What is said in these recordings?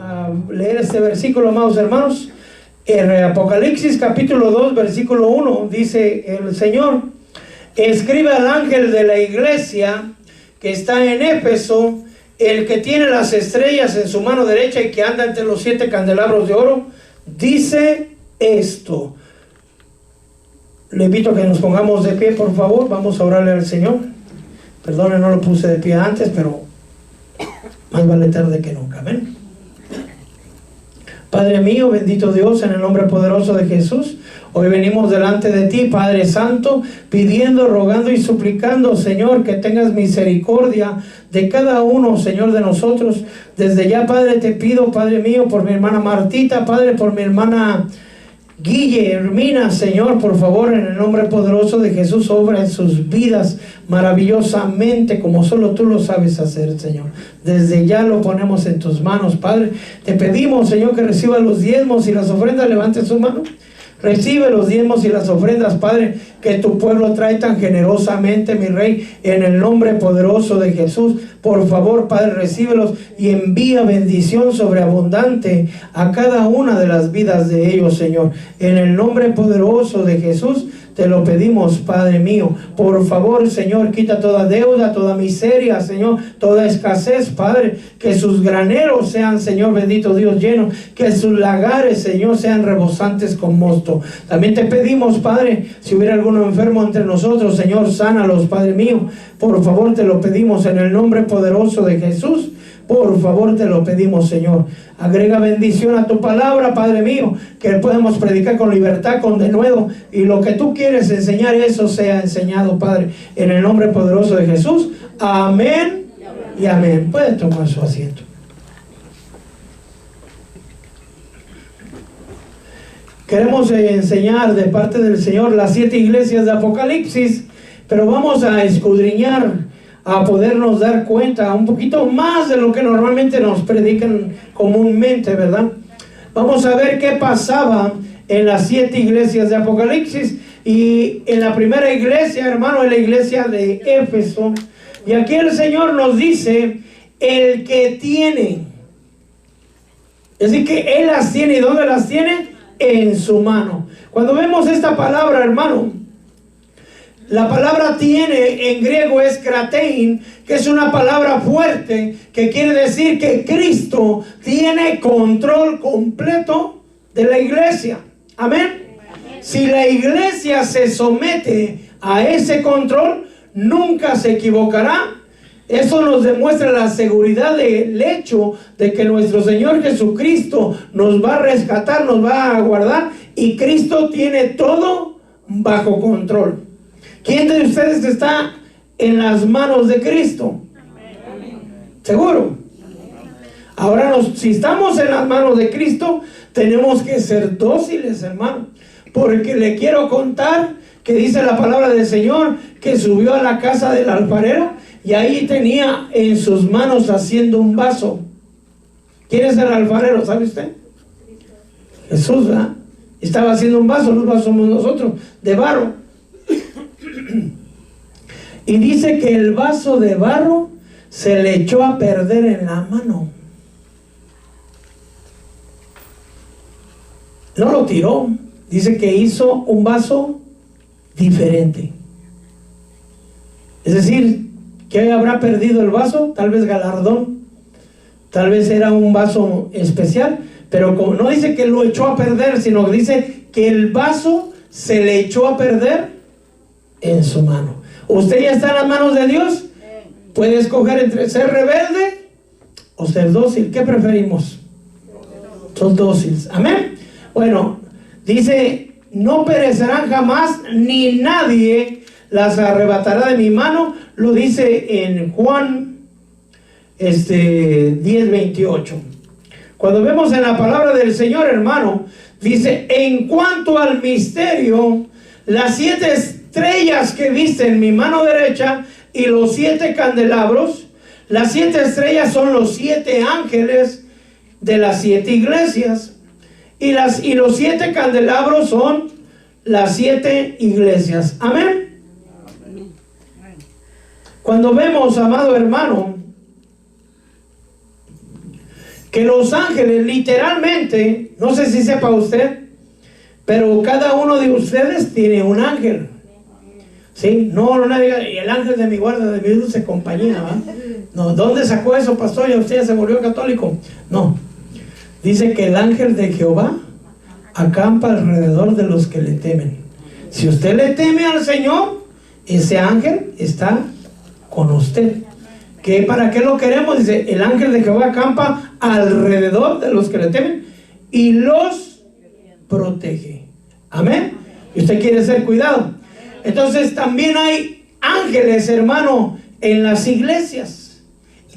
a leer este versículo, amados hermanos. En Apocalipsis capítulo 2, versículo 1, dice el Señor: escribe al ángel de la iglesia que está en Éfeso, el que tiene las estrellas en su mano derecha y que anda entre los 7 candelabros de oro, dice esto. Le invito a que nos pongamos de pie, por favor. Vamos a orarle al Señor. Perdone, no lo puse de pie antes, pero más vale tarde que nunca. Amén. Padre mío, bendito Dios, en el nombre poderoso de Jesús, hoy venimos delante de ti, Padre Santo, pidiendo, rogando y suplicando, Señor, que tengas misericordia de cada uno, Señor, de nosotros. Desde ya, Padre, te pido, Padre mío, por mi hermana Martita, Padre, por mi hermana Hermina, Señor, por favor, en el nombre poderoso de Jesús, obra en sus vidas maravillosamente, como solo tú lo sabes hacer, Señor. Desde ya lo ponemos en tus manos, Padre. Te pedimos, Señor, que reciba los diezmos y las ofrendas. Levante su mano. Recibe los diezmos y las ofrendas, Padre, que tu pueblo trae tan generosamente, mi Rey, en el nombre poderoso de Jesús. Por favor, Padre, recíbelos y envía bendición sobreabundante a cada una de las vidas de ellos, Señor. En el nombre poderoso de Jesús te lo pedimos, Padre mío. Por favor, Señor, quita toda deuda, toda miseria, Señor, toda escasez, Padre. Que sus graneros sean, Señor, bendito Dios, llenos. Que sus lagares, Señor, sean rebosantes con mosto. También te pedimos, Padre, si hubiera alguno enfermo entre nosotros, Señor, sánalos, Padre mío. Por favor, te lo pedimos en el nombre poderoso de Jesús. Por favor, te lo pedimos, Señor. Agrega bendición a tu palabra, Padre mío, que podamos predicar con libertad, con denuedo, y lo que tú quieres enseñar, eso sea enseñado, Padre, en el nombre poderoso de Jesús. Amén y amén. Pueden tomar su asiento. Queremos enseñar de parte del Señor las 7 iglesias de Apocalipsis, pero vamos a escudriñar, a podernos dar cuenta un poquito más de lo que normalmente nos predican comúnmente, ¿verdad? Vamos a ver qué pasaba en las 7 iglesias de Apocalipsis. Y en la primera iglesia, hermano, en la iglesia de Éfeso, y aquí el Señor nos dice: el que tiene. Es decir, que Él las tiene. ¿Y dónde las tiene? En su mano. Cuando vemos esta palabra, hermano, la palabra tiene en griego es kratein, que es una palabra fuerte, que quiere decir que Cristo tiene control completo de la iglesia. Amén. Si la iglesia se somete a ese control, nunca se equivocará. Eso nos demuestra la seguridad del hecho de que nuestro Señor Jesucristo nos va a rescatar, nos va a guardar, y Cristo tiene todo bajo control. ¿Quién de ustedes está en las manos de Cristo? ¿Seguro? Ahora, si estamos en las manos de Cristo, tenemos que ser dóciles, hermano. Porque le quiero contar que dice la palabra del Señor que subió a la casa del alfarero y ahí tenía en sus manos haciendo un vaso. ¿Quién es el alfarero? ¿Sabe usted? Jesús, ¿verdad? Estaba haciendo un vaso. Los vasos somos nosotros, de barro. Y dice que el vaso de barro se le echó a perder en la mano. No lo tiró. Dice que hizo un vaso diferente. Es decir, ¿qué habrá perdido el vaso? Tal vez galardón. Tal vez era un vaso especial. Pero como no dice que lo echó a perder, sino que dice que el vaso se le echó a perder en su mano. ¿Usted ya está en las manos de Dios? Puede escoger entre ser rebelde o ser dócil. ¿Qué preferimos? Son dóciles. Amén. Bueno, dice: no perecerán jamás, ni nadie las arrebatará de mi mano. Lo dice en Juan 10:28. Cuando vemos en la palabra del Señor, hermano, dice: en cuanto al misterio, las 7 estrellas que viste en mi mano derecha y los 7 candelabros, las 7 estrellas son los 7 ángeles de las 7 iglesias, y los 7 candelabros son las 7 iglesias. Amén. Cuando vemos, amado hermano, que los ángeles literalmente, no sé si sepa usted, pero cada uno de ustedes tiene un ángel. ¿Sí? No diga, y el ángel de mi guarda, de mi dulce compañía, ¿va? No, ¿dónde sacó eso, pastor? ¿Ya usted ya se volvió católico? No. Dice que el ángel de Jehová acampa alrededor de los que le temen. Si usted le teme al Señor, ese ángel está con usted. ¿Para qué lo queremos? Dice, el ángel de Jehová acampa alrededor de los que le temen y los protege. Amén. Y usted quiere ser cuidado. Entonces también hay ángeles, hermano, en las iglesias.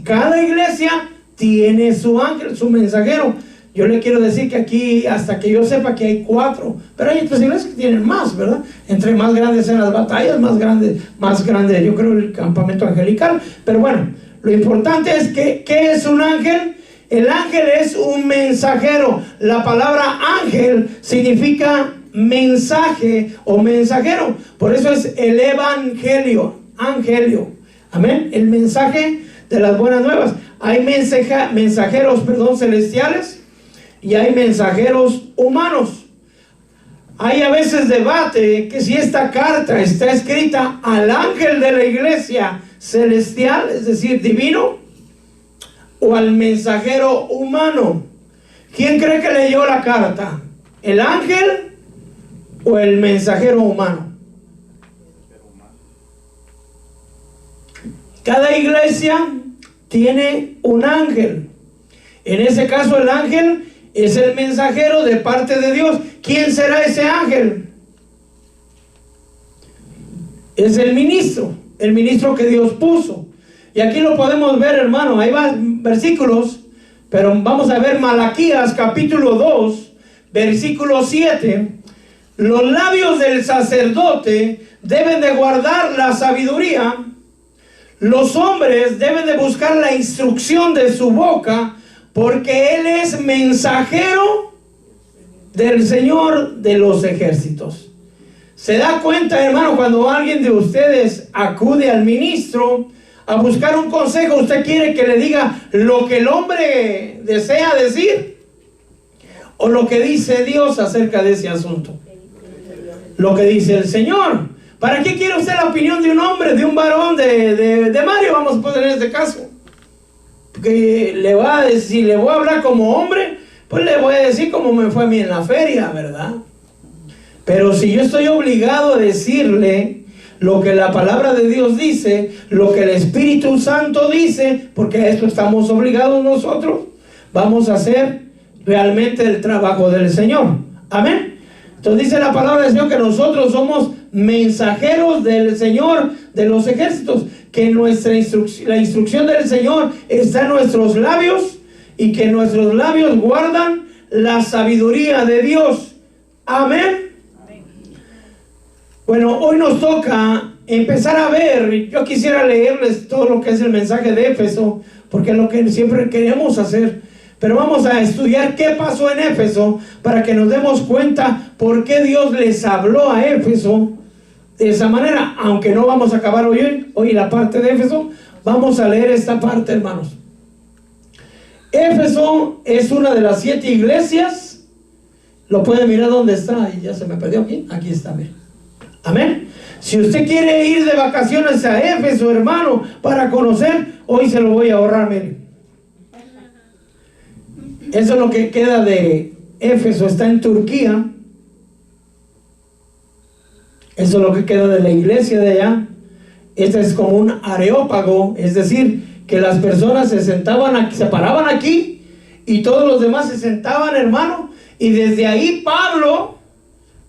Cada iglesia tiene su ángel, su mensajero. Yo le quiero decir que aquí, hasta que yo sepa, que hay 4, pero hay otras iglesias que tienen más, ¿verdad? Entre más grandes sean las batallas, más grande, yo creo, el campamento angelical. Pero bueno, lo importante es que, ¿qué es un ángel? El ángel es un mensajero. La palabra ángel significa mensaje o mensajero. Por eso es el evangelio, amén, el mensaje de las buenas nuevas. Hay mensajeros, celestiales, y hay mensajeros humanos. Hay a veces debate que si esta carta está escrita al ángel de la iglesia celestial, es decir, divino, o al mensajero humano. ¿Quién cree que leyó la carta? ¿El ángel o el mensajero humano? Cada iglesia tiene un ángel. En ese caso, el ángel es el mensajero de parte de Dios. ¿Quién será ese ángel? Es el ministro que Dios puso. Y aquí lo podemos ver, hermano. Hay versículos, pero vamos a ver Malaquías capítulo 2, versículo 7. Los labios del sacerdote deben de guardar la sabiduría. Los hombres deben de buscar la instrucción de su boca, porque Él es mensajero del Señor de los ejércitos. ¿Se da cuenta, hermano, cuando alguien de ustedes acude al ministro a buscar un consejo, usted quiere que le diga lo que el hombre desea decir o lo que dice Dios acerca de ese asunto? Lo que dice el Señor. ¿Para qué quiere usted la opinión de un hombre, de un varón, de Mario, vamos a poner en este caso? Porque si le voy a hablar como hombre, pues le voy a decir como me fue a mí en la feria, ¿verdad? Pero si yo estoy obligado a decirle lo que la palabra de Dios dice, lo que el Espíritu Santo dice, porque a esto estamos obligados nosotros, vamos a hacer realmente el trabajo del Señor. Amén. Entonces dice la palabra del Señor que nosotros somos mensajeros del Señor de los ejércitos, que la instrucción del Señor está en nuestros labios y que nuestros labios guardan la sabiduría de Dios. Amén. Bueno, hoy nos toca empezar a ver. Yo quisiera leerles todo lo que es el mensaje de Éfeso, porque es lo que siempre queremos hacer. Pero vamos a estudiar qué pasó en Éfeso para que nos demos cuenta por qué Dios les habló a Éfeso de esa manera. Aunque no vamos a acabar hoy la parte de Éfeso, vamos a leer esta parte, hermanos. Éfeso es una de las 7 iglesias. Lo pueden mirar dónde está. Y ya se me perdió aquí. Aquí está, miren. Amén. Si usted quiere ir de vacaciones a Éfeso, hermano, para conocer, hoy se lo voy a ahorrar, miren. Eso es lo que queda de Éfeso, está en Turquía. Eso es lo que queda de la iglesia de allá. Este es como un areópago, es decir, que las personas se sentaban aquí, se paraban aquí y todos los demás se sentaban, hermano, y desde ahí Pablo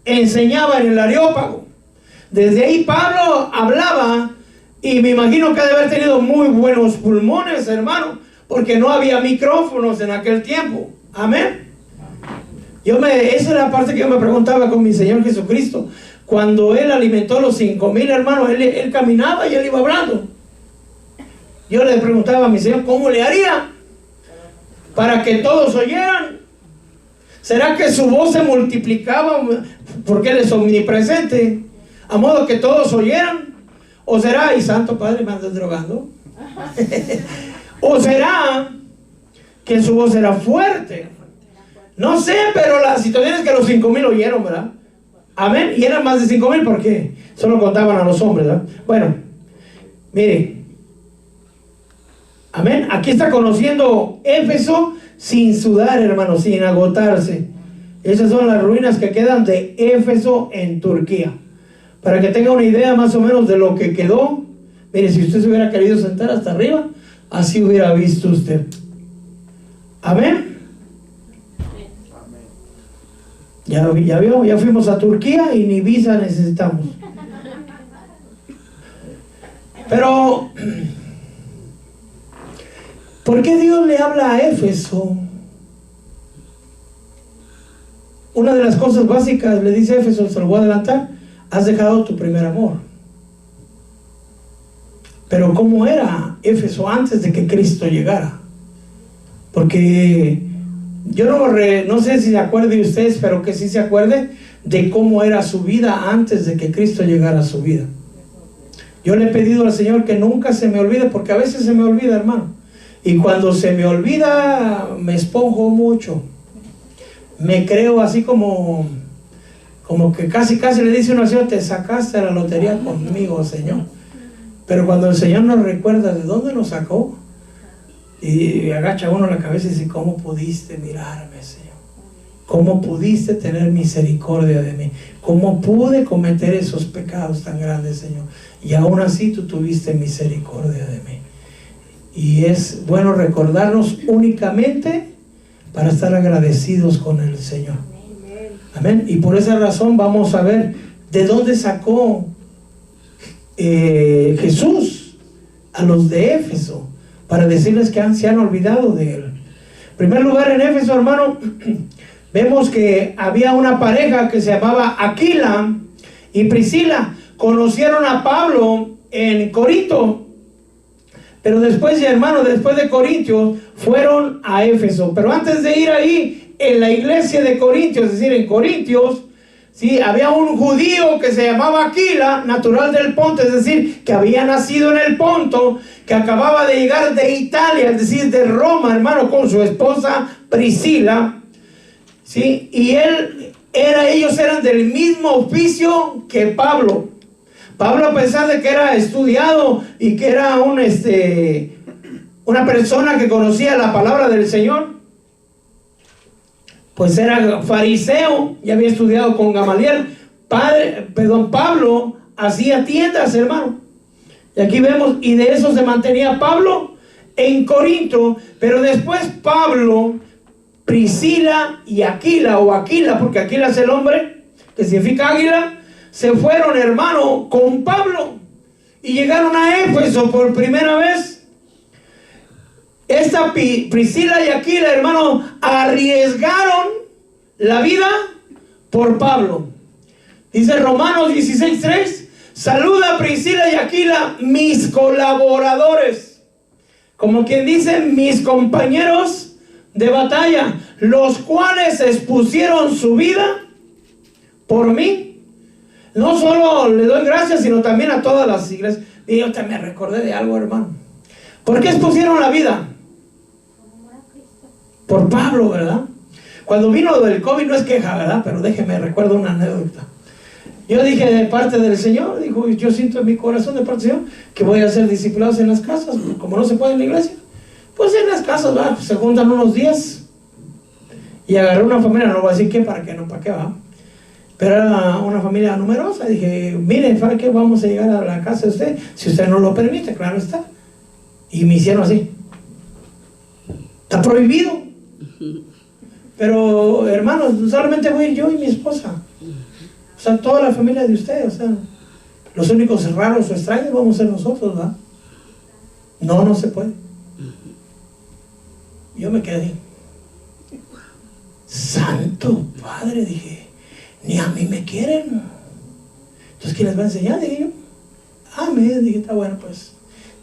enseñaba en el areópago. Desde ahí Pablo hablaba, y me imagino que ha de haber tenido muy buenos pulmones, hermano, porque no había micrófonos en aquel tiempo. Amén. Esa es la parte que yo me preguntaba con mi Señor Jesucristo. Cuando Él alimentó a los 5,000 hermanos, él caminaba y Él iba hablando. Yo le preguntaba a mi Señor, ¿cómo le haría para que todos oyeran? ¿Será que su voz se multiplicaba porque Él es omnipresente, a modo que todos oyeran? ¿O será, y Santo Padre, me andas drogando? ¿O será que su voz era fuerte. No sé, pero la situación es que los 5,000 oyeron, ¿verdad? Amén. Y eran más de 5,000 porque solo contaban a los hombres, ¿verdad? Bueno, mire. Amén. Aquí está conociendo Éfeso sin sudar, hermano, sin agotarse. Esas son las ruinas que quedan de Éfeso en Turquía. Para que tenga una idea más o menos de lo que quedó. Mire, si usted se hubiera querido sentar hasta arriba, así hubiera visto usted. Amén. Ya vio, ya fuimos a Turquía y ni visa necesitamos. Pero, ¿por qué Dios le habla a Éfeso? Una de las cosas básicas, le dice a Éfeso, se lo voy a adelantar: has dejado tu primer amor. Pero ¿cómo era Éfeso antes de que Cristo llegara? Porque yo no sé si se acuerde usted, espero que sí se acuerde de cómo era su vida antes de que Cristo llegara a su vida. Yo le he pedido al Señor que nunca se me olvide, porque a veces se me olvida, hermano. Y cuando se me olvida, me esponjo mucho. Me creo así como que casi le dice uno al Señor: te sacaste la lotería conmigo, Señor. Pero cuando el Señor nos recuerda de dónde nos sacó, y agacha uno la cabeza y dice: ¿cómo pudiste mirarme, Señor? ¿Cómo pudiste tener misericordia de mí? ¿Cómo pude cometer esos pecados tan grandes, Señor? Y aún así tú tuviste misericordia de mí. Y es bueno recordarnos únicamente para estar agradecidos con el Señor. Amén. Y por esa razón vamos a ver de dónde sacó Jesús a los de Éfeso, para decirles que se han olvidado de él. En primer lugar, en Éfeso, hermano, vemos que había una pareja que se llamaba Aquila y Priscila. Conocieron a Pablo en Corinto, pero después, hermano, después de Corintios, fueron a Éfeso. Pero antes de ir ahí, en la iglesia de Corintios, es decir, en Corintios, sí, había un judío que se llamaba Aquila, natural del Ponto, es decir, que había nacido en el Ponto, que acababa de llegar de Italia, es decir, de Roma, hermano, con su esposa Priscila, sí, y ellos eran del mismo oficio que Pablo. Pablo, a pesar de que era estudiado y que era una persona que conocía la palabra del Señor, pues era fariseo y había estudiado con Gamaliel. Pablo hacía tiendas, hermano. Y aquí vemos, y de eso se mantenía Pablo en Corinto. Pero después Pablo, Priscila y Aquila, o Aquila, porque Aquila es el hombre que significa águila, se fueron, hermano, con Pablo y llegaron a Éfeso por primera vez. Esta Priscila y Aquila, hermano, arriesgaron la vida por Pablo. Dice Romanos 16:3: saluda a Priscila y Aquila, mis colaboradores. Como quien dice, mis compañeros de batalla, los cuales expusieron su vida por mí. No solo le doy gracias, sino también a todas las iglesias. Y yo también me recordé de algo, hermano. ¿Por qué expusieron la vida? Por Pablo, ¿verdad? Cuando vino del COVID, no es queja, ¿verdad? Pero déjeme, recuerdo una anécdota. Yo dije de parte del Señor, dijo, yo siento en mi corazón de parte del Señor que voy a ser discipulados en las casas, como no se puede en la iglesia. Pues en las casas, ¿verdad? Pues se juntan unos 10. Y agarré una familia, no voy a decir qué, para qué va. Pero era una familia numerosa. Dije, miren, ¿para qué vamos a llegar a la casa de usted? Si usted no lo permite, claro está. Y me hicieron así. Está prohibido. Pero, hermanos, solamente voy a ir yo y mi esposa. O sea, toda la familia de usted. O sea, los únicos raros o extraños vamos a ser nosotros, ¿verdad? No se puede. Yo me quedé. Santo Padre, dije. Ni a mí me quieren. Entonces, ¿quién les va a enseñar? Dije yo. Dije, está bueno, pues.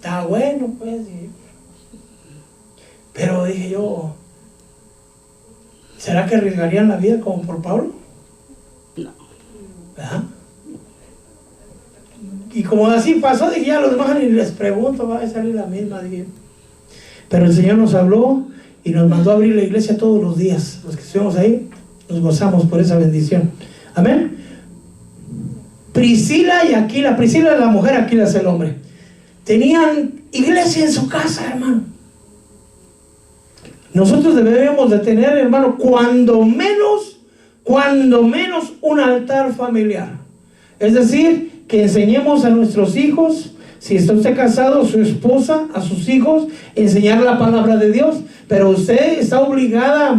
Dije. Pero dije yo, ¿será que arriesgarían la vida como por Pablo? No. ¿Verdad? Y como así pasó, dije, ya los demás ni les pregunto, va a salir la misma, dije. Pero el Señor nos habló y y nos mandó a abrir la iglesia todos los días. Los que estuvimos ahí nos gozamos por esa bendición. Amén. Priscila y Aquila. Priscila es la mujer, Aquila es el hombre. Tenían iglesia en su casa, hermano. Nosotros debemos de tener, hermano, cuando menos un altar familiar. Es decir, que enseñemos a nuestros hijos, si está usted casado, su esposa, a sus hijos, enseñar la palabra de Dios. Pero usted está obligada,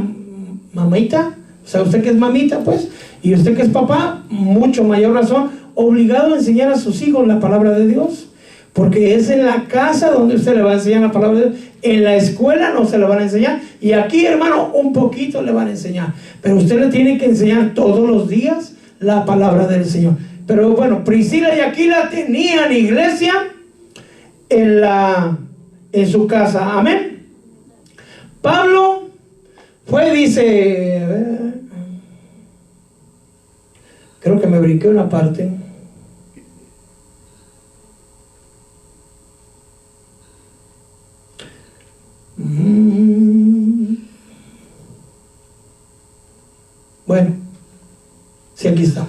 mamita, o sea, usted que es mamita, pues, y usted que es papá, mucho mayor razón, obligado a enseñar a sus hijos la palabra de Dios. Porque es en la casa donde usted le va a enseñar la palabra de Dios. En la escuela no se le van a enseñar. Y aquí, hermano, un poquito le van a enseñar. Pero usted le tiene que enseñar todos los días la palabra del Señor. Pero bueno, Priscila y Aquila tenían iglesia en su casa. Amén. Pablo fue, dice, creo que me brinqué una parte. Bueno, sí, aquí está.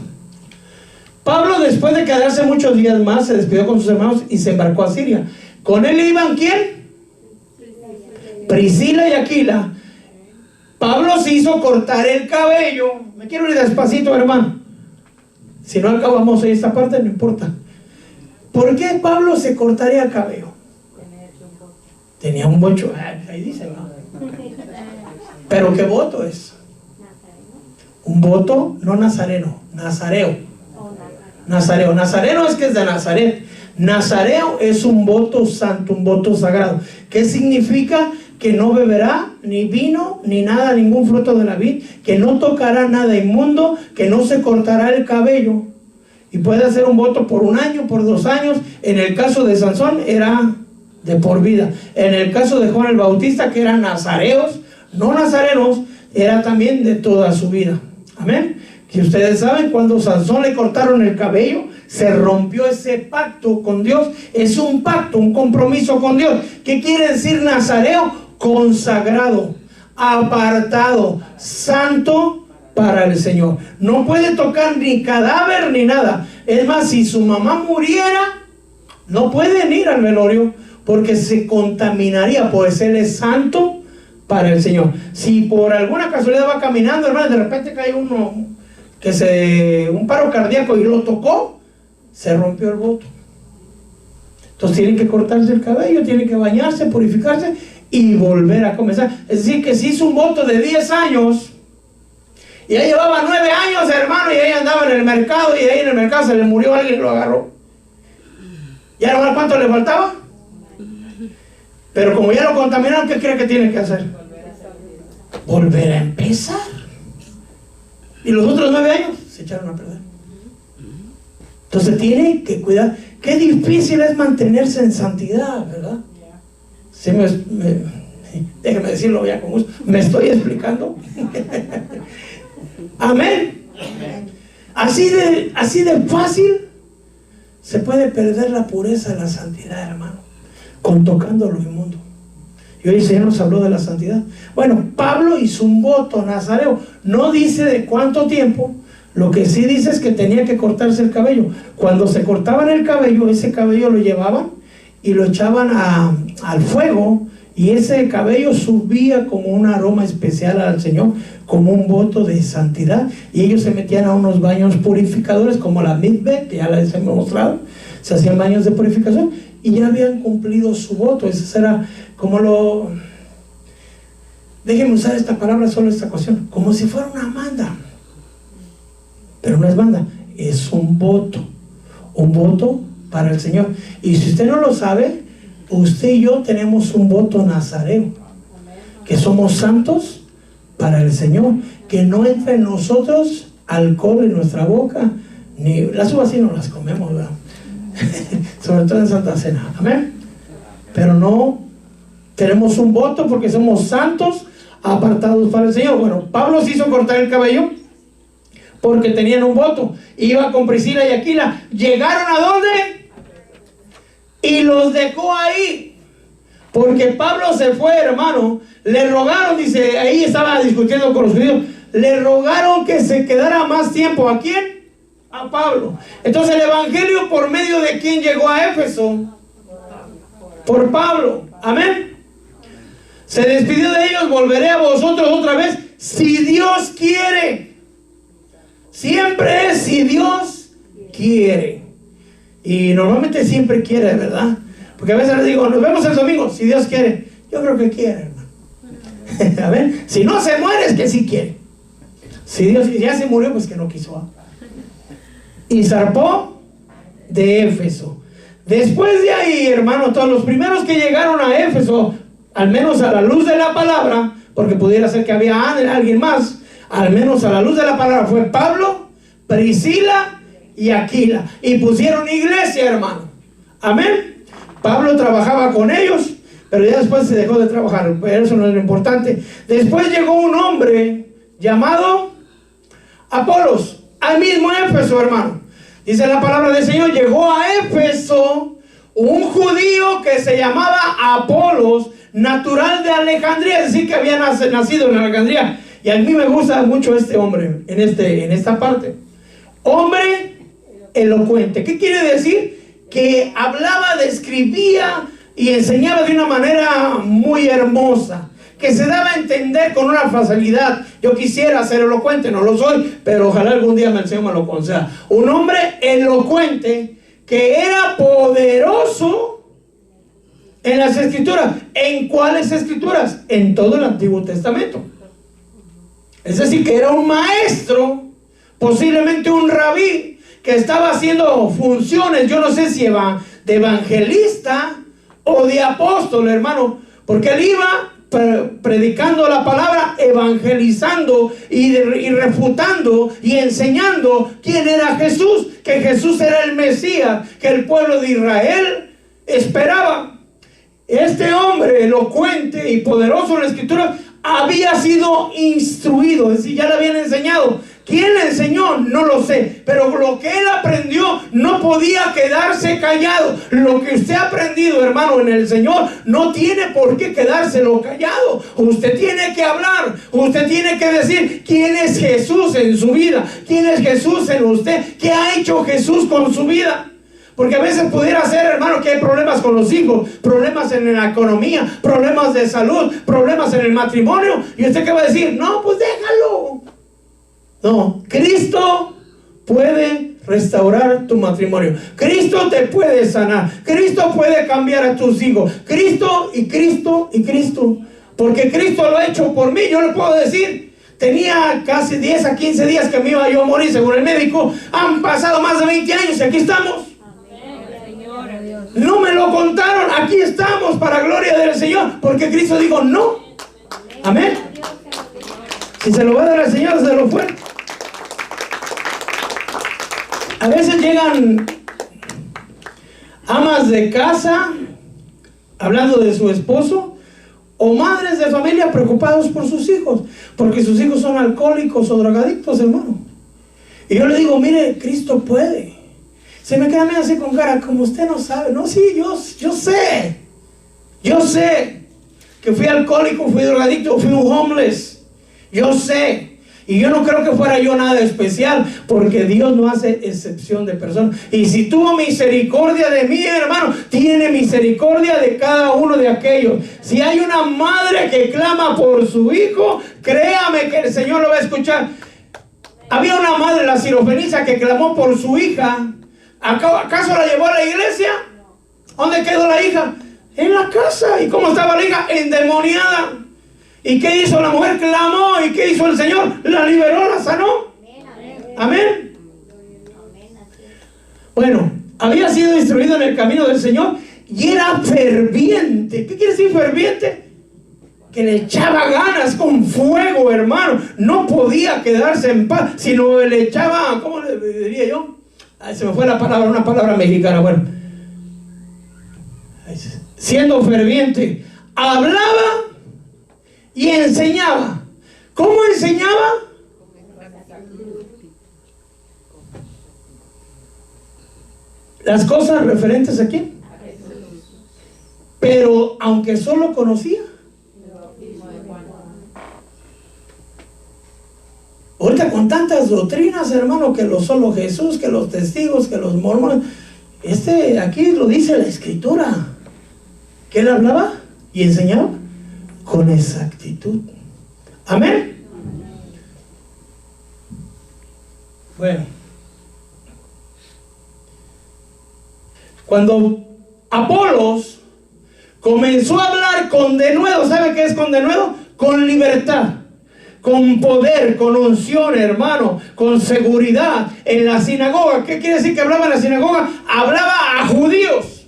Pablo, después de quedarse muchos días más, se despidió con sus hermanos y se embarcó a Siria. ¿Con él iban quién? Priscila y Aquila. Pablo se hizo cortar el cabello. Me quiero ir despacito, hermano. Si no acabamos ahí esta parte, no importa. ¿Por qué Pablo se cortaría el cabello? Tenía un bocho. Ahí dice, ¿no? Pero ¿qué voto es? Un voto, no nazareno, nazareo. Nazareo. Nazareno es que es de Nazaret. Nazareo es un voto santo, un voto sagrado. ¿Qué significa? Que no beberá ni vino ni nada, ningún fruto de la vid, que no tocará nada inmundo, que no se cortará el cabello. Y puede hacer un voto por 1 año, por 2 años. En el caso de Sansón era de por vida. En el caso de Juan el Bautista, que eran nazareos, no nazarenos, era también de toda su vida. Amén. Que ustedes saben, cuando Sansón le cortaron el cabello, se rompió ese pacto con Dios. Es un pacto, un compromiso con Dios. ¿Qué quiere decir nazareo? Consagrado, apartado, santo para el Señor. No puede tocar ni cadáver ni nada. Es más, si su mamá muriera, no pueden ir al velorio porque se contaminaría, pues él es santo para el Señor. Si por alguna casualidad va caminando, hermano, de repente cae uno un paro cardíaco y lo tocó, se rompió el voto. Entonces tienen que cortarse el cabello, tienen que bañarse, purificarse y volver a comenzar. Es decir, que si hizo un voto de 10 años y ya llevaba 9 años, hermano, y ahí andaba en el mercado, y ahí en el mercado se le murió alguien y lo agarró. ¿Y ahora cuánto le faltaba? Pero como ya lo contaminaron, ¿qué cree que tiene que hacer? Volver a empezar. Y los otros 9 años se echaron a perder. Entonces tiene que cuidar. Qué difícil es mantenerse en santidad, ¿verdad? Sí, déjeme decirlo ya con gusto. ¿Me estoy explicando? Amén. Así de fácil se puede perder la pureza de la santidad, hermano, con tocando lo inmundo. Y hoy el Señor nos habló de la santidad. Bueno, Pablo hizo un voto nazareo. No dice de cuánto tiempo. Lo que sí dice es que tenía que cortarse el cabello. Cuando se cortaban el cabello, ese cabello lo llevaban y lo echaban al fuego, y ese cabello subía como un aroma especial al Señor, como un voto de santidad. Y ellos se metían a unos baños purificadores como la mikveh, que ya les hemos mostrado. Se hacían baños de purificación y ya habían cumplido su voto. Ese era como déjenme usar esta palabra solo esta ocasión, como si fuera una manda. Pero no es manda, es un voto para el Señor. Y si usted no lo sabe, usted y yo tenemos un voto nazareo, que somos santos para el Señor, que no entra en nosotros alcohol en nuestra boca, ni las uvas sí no las comemos, ¿verdad? Sobre todo en Santa Cena, amén. Pero no tenemos un voto porque somos santos, apartados para el Señor. Bueno, Pablo se hizo cortar el cabello porque tenían un voto. Iba con Priscila y Aquila. ¿Llegaron a dónde? Y los dejó ahí. Porque Pablo se fue, hermano. Le rogaron, dice, ahí estaba discutiendo con los judíos. Le rogaron que se quedara más tiempo. ¿A quién? A Pablo. Entonces el evangelio, ¿por medio de quién llegó a Éfeso? Por Pablo. Amén. Se despidió de ellos. Volveré a vosotros otra vez, si Dios quiere. Siempre es si Dios quiere. Y normalmente siempre quiere, ¿verdad? Porque a veces les digo, nos vemos el domingo, si Dios quiere. Yo creo que quiere, hermano. A ver, si no se muere es que sí quiere. Si Dios ya se murió, pues que no quiso. Y zarpó de Éfeso. Después de ahí, hermano, todos los primeros que llegaron a Éfeso, al menos a la luz de la palabra, porque pudiera ser que había alguien más, al menos a la luz de la palabra, fue Pablo, Priscila y Aquila. Y pusieron iglesia, hermano. Amén. Pablo trabajaba con ellos, pero ya después se dejó de trabajar, pero eso no es lo importante. Después llegó un hombre llamado Apolos, al mismo Éfeso, hermano. Dice la palabra del Señor, llegó a Éfeso un judío que se llamaba Apolos, natural de Alejandría, es decir, que había nacido en Alejandría. Y a mí me gusta mucho este hombre en esta parte. Hombre elocuente. ¿Qué quiere decir? Que hablaba, describía y enseñaba de una manera muy hermosa, que se daba a entender con una facilidad. Yo quisiera ser elocuente, no lo soy, pero ojalá algún día el Señor me lo conceda. Un hombre elocuente que era poderoso en las escrituras. ¿En cuáles escrituras? En todo el Antiguo Testamento. Es decir, que era un maestro, posiblemente un rabí, que estaba haciendo funciones, yo no sé si de evangelista o de apóstol, hermano, porque él iba predicando la palabra, evangelizando y refutando y enseñando quién era Jesús, que Jesús era el Mesías, que el pueblo de Israel esperaba. Este hombre elocuente y poderoso en la escritura había sido instruido, es decir, ya le habían enseñado. ¿Quién le enseñó? No lo sé, pero lo que él aprendió no podía quedarse callado. Lo que usted ha aprendido, hermano, en el Señor, no tiene por qué quedárselo callado. Usted tiene que hablar, usted tiene que decir quién es Jesús en su vida, quién es Jesús en usted, qué ha hecho Jesús con su vida. Porque a veces pudiera ser, hermano, que hay problemas con los hijos, problemas en la economía, problemas de salud, problemas en el matrimonio. ¿Y usted qué va a decir? No, pues déjalo. No, Cristo puede restaurar tu matrimonio. Cristo te puede sanar. Cristo puede cambiar a tus hijos. Cristo y Cristo y Cristo. Porque Cristo lo ha hecho por mí. Yo le puedo decir, tenía casi 10 a 15 días que me iba yo a morir según el médico. Han pasado más de 20 años y aquí estamos. No me lo contaron, aquí estamos para gloria del Señor, porque Cristo dijo no. Amén. Si se lo va a dar al Señor, se lo fue. A veces llegan amas de casa hablando de su esposo, o madres de familia preocupados por sus hijos, porque sus hijos son alcohólicos o drogadictos, hermano. Y yo le digo, mire, Cristo puede. Se me queda así con cara, como usted no sabe. No, sí, yo sé. Yo sé que fui alcohólico, fui drogadicto, fui un homeless. Yo sé. Y yo no creo que fuera yo nada especial, porque Dios no hace excepción de personas. Y si tuvo misericordia de mí, hermano, tiene misericordia de cada uno de aquellos. Si hay una madre que clama por su hijo, créame que el Señor lo va a escuchar. Había una madre, la Sirofenicia, que clamó por su hija. ¿Acaso la llevó a la iglesia? ¿Dónde quedó la hija? En la casa. ¿Y cómo estaba la hija? Endemoniada. ¿Y qué hizo la mujer? Clamó. ¿Y qué hizo el Señor? La liberó, la sanó. Amén. Bueno, había sido instruido en el camino del Señor y era ferviente. ¿Qué quiere decir ferviente? Que le echaba ganas con fuego, hermano. No podía quedarse en paz, sino le echaba, ¿cómo le diría yo? Ay, se me fue la palabra, una palabra mexicana. Bueno, siendo ferviente, hablaba y enseñaba. ¿Cómo enseñaba? Las cosas referentes a quién. Pero aunque solo conocía, ahorita con tantas doctrinas, hermano, que lo solo Jesús, que los testigos, que los mormones, aquí lo dice la Escritura, que él hablaba y enseñaba con exactitud. Amén. Bueno, cuando Apolos comenzó a hablar con denuedo, ¿sabe qué es con denuedo? Con libertad, con poder, con unción, hermano, con seguridad en la sinagoga. ¿Qué quiere decir que hablaba en la sinagoga? Hablaba a judíos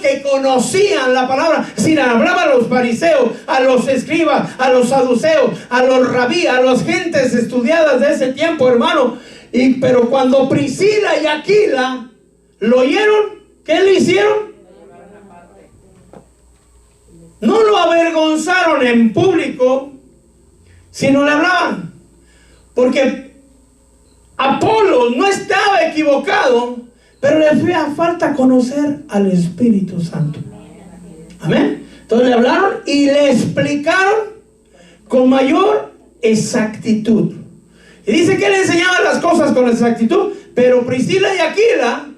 que conocían la palabra. Si hablaba a los fariseos, a los escribas, a los saduceos, a los rabí, a las gentes estudiadas de ese tiempo, hermano. Pero cuando Priscila y Aquila lo oyeron, ¿qué le hicieron? No lo avergonzaron en público, sino le hablaban. Porque Apolos no estaba equivocado, pero le hacía falta conocer al Espíritu Santo. Amén. Entonces le hablaron y le explicaron con mayor exactitud. Y dice que le enseñaban las cosas con exactitud, pero Priscila y Aquila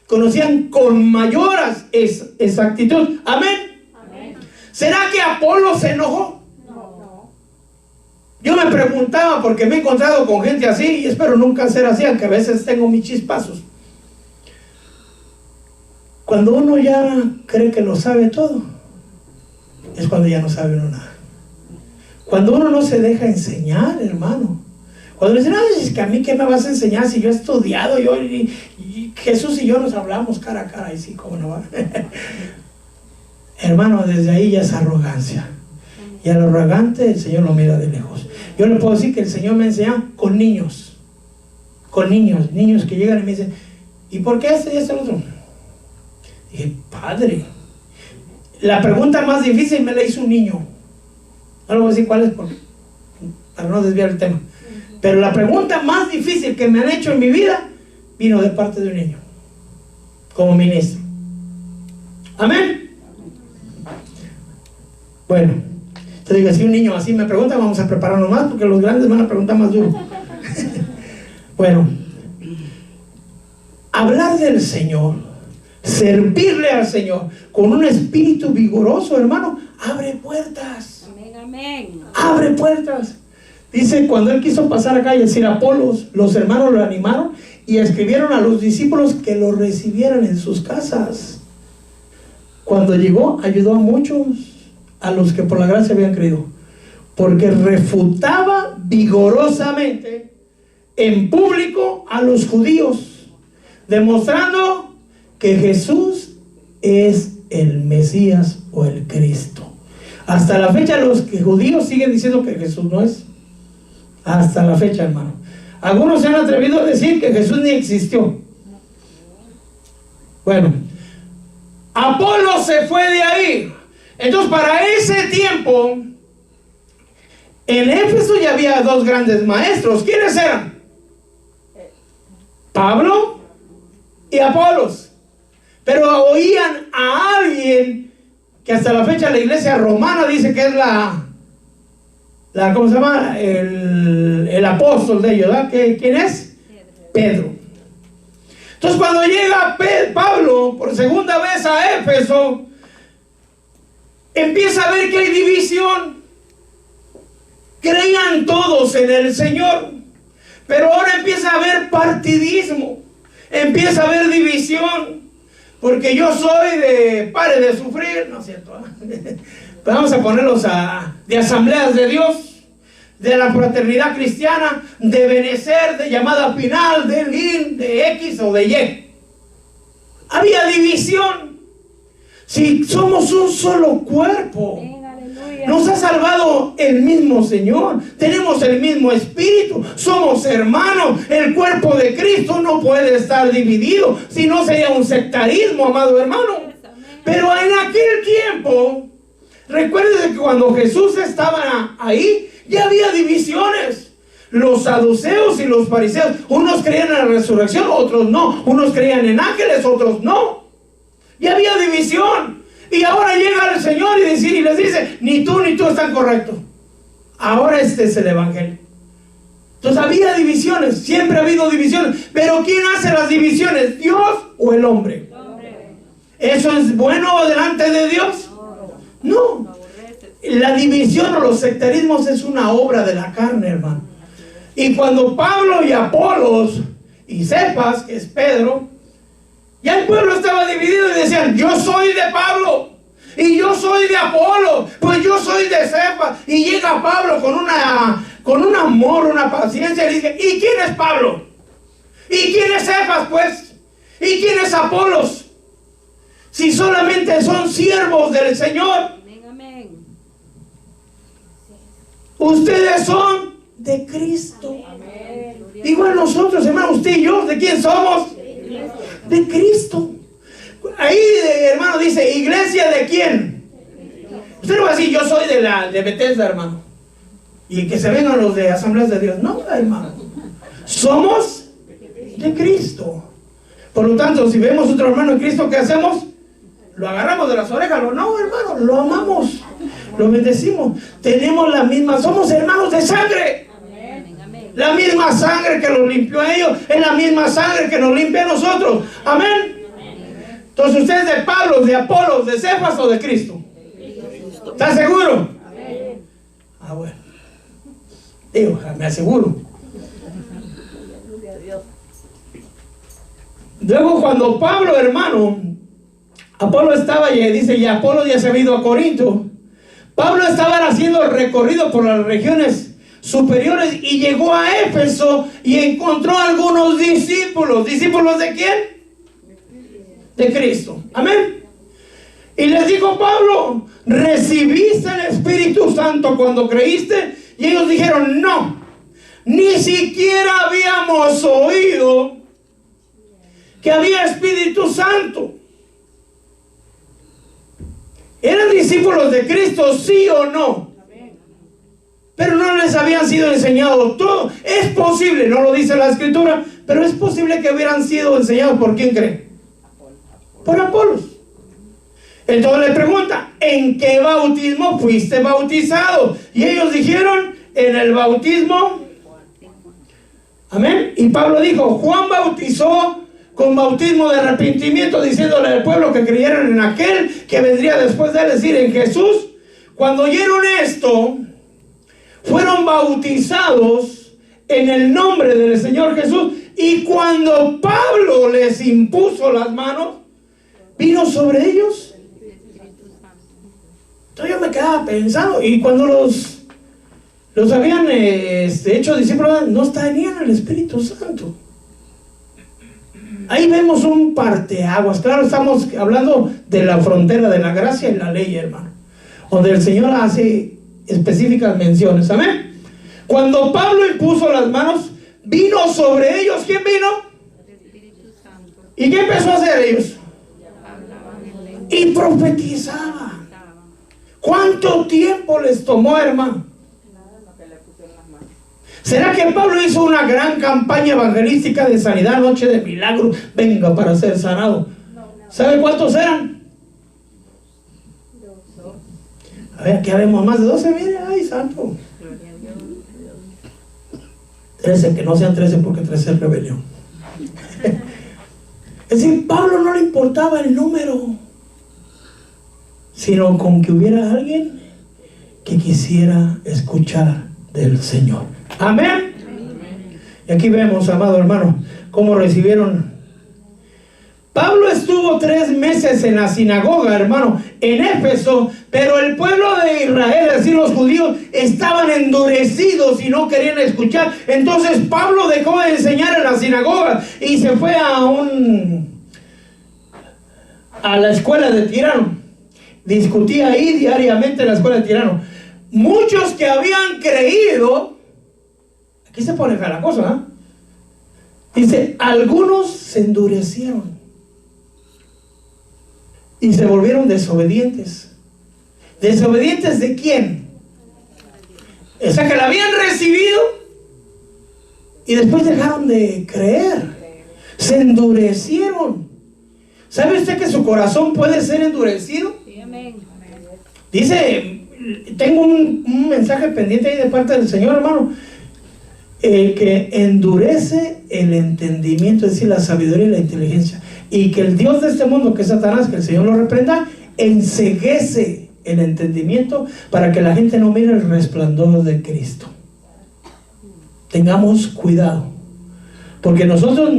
conocían con mayor exactitud. Amén. Amén. ¿Será que Apolo se enojó? No. Yo me preguntaba, porque me he encontrado con gente así, y espero nunca ser así, aunque a veces tengo mis chispazos. Cuando uno ya cree que lo sabe todo, es cuando ya no sabe uno nada. Cuando uno no se deja enseñar, hermano. Cuando le dicen, es que a mí qué me vas a enseñar si yo he estudiado, y Jesús y yo nos hablamos cara a cara, y sí, cómo no va. Hermano, desde ahí ya es arrogancia. Y al arrogante el Señor lo mira de lejos. Yo le puedo decir que el Señor me enseña con niños. Con niños que llegan y me dicen, ¿y por qué este y este otro? Dije, Padre, la pregunta más difícil me la hizo un niño. No le voy a decir cuál es para no desviar el tema. Pero la pregunta más difícil que me han hecho en mi vida vino de parte de un niño, como ministro. Amén. Bueno, te digo, si un niño así me pregunta, vamos a prepararnos más, porque los grandes van a preguntar más duro. Bueno, hablar del Señor, servirle al Señor con un espíritu vigoroso, hermano, abre puertas. Amén, amén. Abre puertas. Dice, cuando él quiso pasar acá y decir a Apolos, los hermanos lo animaron y escribieron a los discípulos que lo recibieran en sus casas. Cuando llegó, ayudó a muchos, a los que por la gracia habían creído, porque refutaba vigorosamente en público a los judíos, demostrando que Jesús es el Mesías o el Cristo. Hasta la fecha los judíos siguen diciendo que Jesús no es. Hasta la fecha, hermano. Algunos se han atrevido a decir que Jesús ni existió. Bueno, Apolo se fue de ahí. Entonces, para ese tiempo, en Éfeso ya había dos grandes maestros. ¿Quiénes eran? Pablo y Apolos. Pero oían a alguien que hasta la fecha la iglesia romana dice que es ¿cómo se llama? El apóstol de ellos, ¿verdad? ¿Quién es? Pedro. Entonces, cuando llega Pablo por segunda vez a Éfeso, empieza a ver que hay división. Creían todos en el Señor, pero ahora empieza a haber partidismo, empieza a haber división, porque yo soy de pare de sufrir, ¿no es cierto? Vamos a ponerlos de asambleas de Dios, de la fraternidad cristiana, de Benecer, de llamada final, de LIN, de X o de Y. Había división. Si somos un solo cuerpo, nos ha salvado el mismo Señor, tenemos el mismo espíritu, somos hermanos. El cuerpo de Cristo no puede estar dividido, si no sería un sectarismo, amado hermano. Pero en aquel tiempo, recuerden que cuando Jesús estaba ahí, ya había divisiones. Los saduceos y los fariseos, unos creían en la resurrección, otros no. Unos creían en ángeles, otros no. Y había división. Y ahora llega el Señor y les dice, ni tú están correctos. Ahora este es el evangelio. Entonces había divisiones, siempre ha habido divisiones. Pero ¿quién hace las divisiones? ¿Dios o el hombre? ¿Eso es bueno delante de Dios? No. La división o los sectarismos es una obra de la carne, hermano. Y cuando Pablo y Apolos y Cefas, que es Pedro, ya el pueblo estaba dividido y decían, yo soy de Pablo y yo soy de Apolo, pues yo soy de Cefas. Y llega Pablo con un amor, una paciencia, y dice, ¿y quién es Pablo? ¿Y quién es Cefas, pues? ¿Y quién es Apolos? Si solamente son siervos del Señor. Amén. Ustedes son de Cristo. Amén. Igual nosotros, hermano, usted y yo, ¿de quién somos? De Cristo. Ahí, hermano, dice, ¿iglesia de quién? Usted no va a decir, yo soy de Bethesda, hermano, y que se vengan los de Asambleas de Dios. No, hermano. Somos de Cristo. Por lo tanto, si vemos otro hermano en Cristo, ¿qué hacemos? Lo agarramos de las orejas. No, hermano, lo amamos, lo bendecimos. Tenemos la misma, somos hermanos de sangre. La misma sangre que los limpió a ellos es la misma sangre que nos limpia a nosotros. Amén. Entonces, ¿usted es de Pablo, de Apolos, de Cefas o de Cristo? ¿Está seguro? Ah, bueno. Digo, me aseguro. Luego, cuando Pablo, hermano, Apolo estaba, dice, y Apolo ya se ha ido a Corinto. Pablo estaba haciendo el recorrido por las regiones superiores y llegó a Éfeso y encontró algunos discípulos. ¿Discípulos de quién? De Cristo. Amén. Y les dijo Pablo, ¿recibiste el Espíritu Santo cuando creíste? Y ellos dijeron, no, ni siquiera habíamos oído que había Espíritu Santo. ¿Eran discípulos de Cristo, sí o no? Pero no les habían sido enseñados todo. Es posible, no lo dice la Escritura, pero es posible que hubieran sido enseñados. ¿Por quién cree? Por Apolos. Entonces le pregunta, ¿en qué bautismo fuiste bautizado? Y ellos dijeron, en el bautismo. Amén. Y Pablo dijo, Juan bautizó con bautismo de arrepentimiento, diciéndole al pueblo que creyeran en aquel que vendría después de él, es decir, en Jesús. Cuando oyeron esto, fueron bautizados en el nombre del Señor Jesús. Y cuando Pablo les impuso las manos, vino sobre ellos. Entonces yo me quedaba pensando, y cuando los habían hecho discípulos, no tenían el Espíritu Santo. Ahí vemos un parteaguas. Claro, estamos hablando de la frontera de la gracia y la ley, hermano, donde el Señor hace específicas menciones. Amén. Cuando Pablo impuso las manos, vino sobre ellos. ¿Quién vino? ¿Y qué empezó a hacer ellos? Y profetizaba. ¿Cuánto tiempo les tomó, hermano? ¿Será que Pablo hizo una gran campaña evangelística de sanidad, noche de milagro? Venga para ser sanado. ¿Sabe cuántos eran? A ver, ¿qué haremos? Más de 12, mire, ay, santo. 13, que no sean 13 porque 13 es rebelión. Es decir, Pablo no le importaba el número, sino con que hubiera alguien que quisiera escuchar del Señor. Amén. Y aquí vemos, amado hermano, cómo recibieron. Pablo estuvo 3 meses en la sinagoga, hermano, en Éfeso, pero el pueblo de Israel, es decir, los judíos, estaban endurecidos y no querían escuchar. Entonces Pablo dejó de enseñar en la sinagoga y se fue a la escuela de Tirano. Discutía ahí diariamente en la escuela de Tirano. Muchos que habían creído, aquí se pone fea la cosa, dice, algunos se endurecieron y se volvieron desobedientes. ¿Desobedientes de quién? O sea, que la habían recibido y después dejaron de creer. Se endurecieron. ¿Sabe usted que su corazón puede ser endurecido? Sí, amén. Dice, tengo un mensaje pendiente ahí de parte del Señor, hermano. El que endurece el entendimiento, es decir, la sabiduría y la inteligencia, y que el Dios de este mundo, que es Satanás, que el Señor lo reprenda, enceguece el entendimiento para que la gente no mire el resplandor de Cristo. Tengamos cuidado, porque nosotros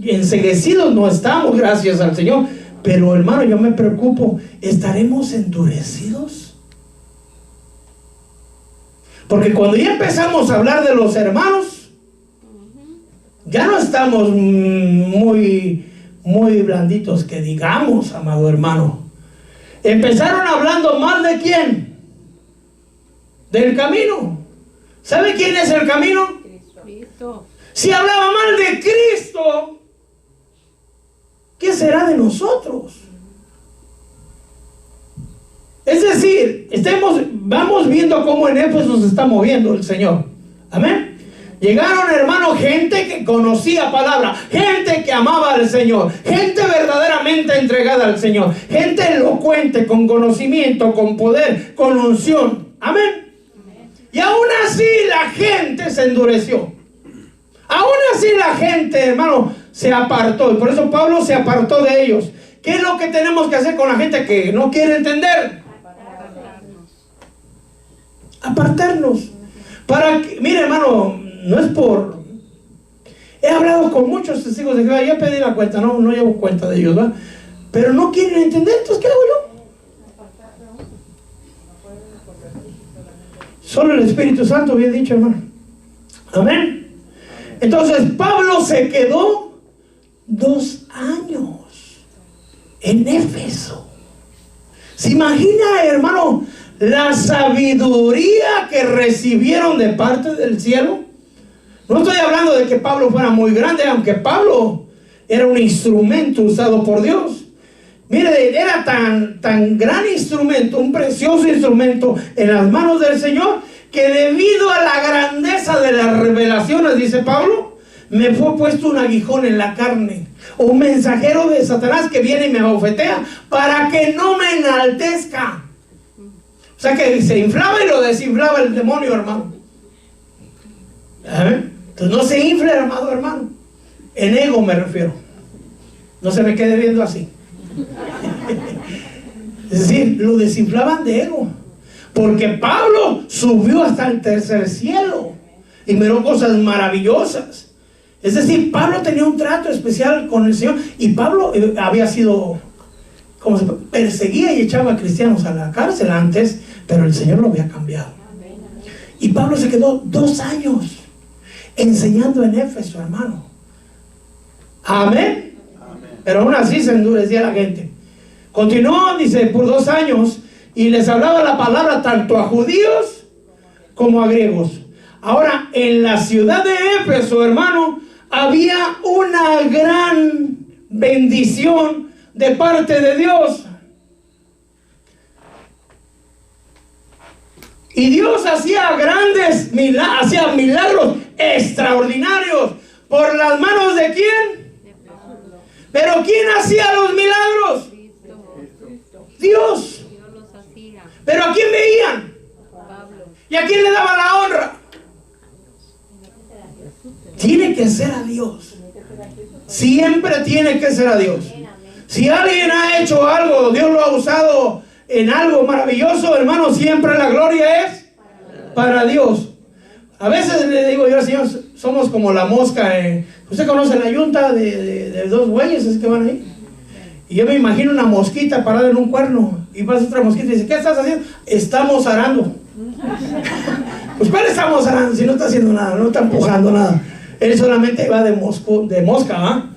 enceguecidos no estamos, gracias al Señor. Pero hermano, yo me preocupo, ¿estaremos endurecidos? Porque cuando ya empezamos a hablar de los hermanos, ya no estamos muy blanditos, que digamos, amado hermano. Empezaron hablando mal de quién, del camino. ¿Sabe quién es el camino? Cristo. Si hablaba mal de Cristo, ¿qué será de nosotros? Es decir, vamos viendo cómo en Éfeso se está moviendo el Señor. Amén. Llegaron, hermanos, gente que conocía palabra, gente que amaba al Señor, gente verdaderamente entregada al Señor, gente elocuente, con conocimiento, con poder, con unción. Amén. Y aún así la gente se endureció. Aún así la gente, hermano, se apartó. Y por eso Pablo se apartó de ellos. ¿Qué es lo que tenemos que hacer con la gente que no quiere entender? Apartarnos. Para que, mire, hermano, no es por... He hablado con muchos testigos de Jehová, ya pedí la cuenta, no llevo cuenta de ellos, ¿verdad? Pero no quieren entender, entonces ¿qué hago yo? Solo el Espíritu Santo, bien dicho, hermano. Amén. Entonces Pablo se quedó 2 años en Éfeso. ¿Se imagina, hermano, la sabiduría que recibieron de parte del cielo? No estoy hablando de que Pablo fuera muy grande, aunque Pablo era un instrumento usado por Dios. Mire, era tan gran instrumento, un precioso instrumento en las manos del Señor, que debido a la grandeza de las revelaciones, dice Pablo, me fue puesto un aguijón en la carne, o un mensajero de Satanás que viene y me abofetea para que no me enaltezca. O sea que se inflaba y lo desinflaba el demonio, hermano. Entonces no se infle, amado hermano. En ego me refiero. No se me quede viendo así. Es decir, lo desinflaban de ego. Porque Pablo subió hasta el 3er cielo y miró cosas maravillosas. Es decir, Pablo tenía un trato especial con el Señor. Y Pablo había sido, como se perseguía y echaba a cristianos a la cárcel antes, pero el Señor lo había cambiado. Y Pablo se quedó 2 años enseñando en Éfeso, hermano. Amén. Pero aún así se endurecía la gente. Continuó, dice, por 2 años, y les hablaba la palabra tanto a judíos como a griegos. Ahora, en la ciudad de Éfeso, hermano, había una gran bendición de parte de Dios. Y Dios hacía milagros extraordinarios. ¿Por las manos de quién? ¿Pero quién hacía los milagros? Dios. ¿Pero a quién veían? ¿Y a quién le daba la honra? Tiene que ser a Dios. Siempre tiene que ser a Dios. Si alguien ha hecho algo, Dios lo ha usado en algo maravilloso, hermano, siempre la gloria es para Dios. A veces le digo yo al Señor, somos como la mosca. ¿Usted conoce la yunta de 2 bueyes? Es que van ahí. Y yo me imagino una mosquita parada en un cuerno. Y pasa otra mosquita y dice, ¿qué estás haciendo? Estamos arando. Pues ¿cuál estamos arando? Si no está haciendo nada, no está empujando nada. Él solamente va de mosca, ¿va?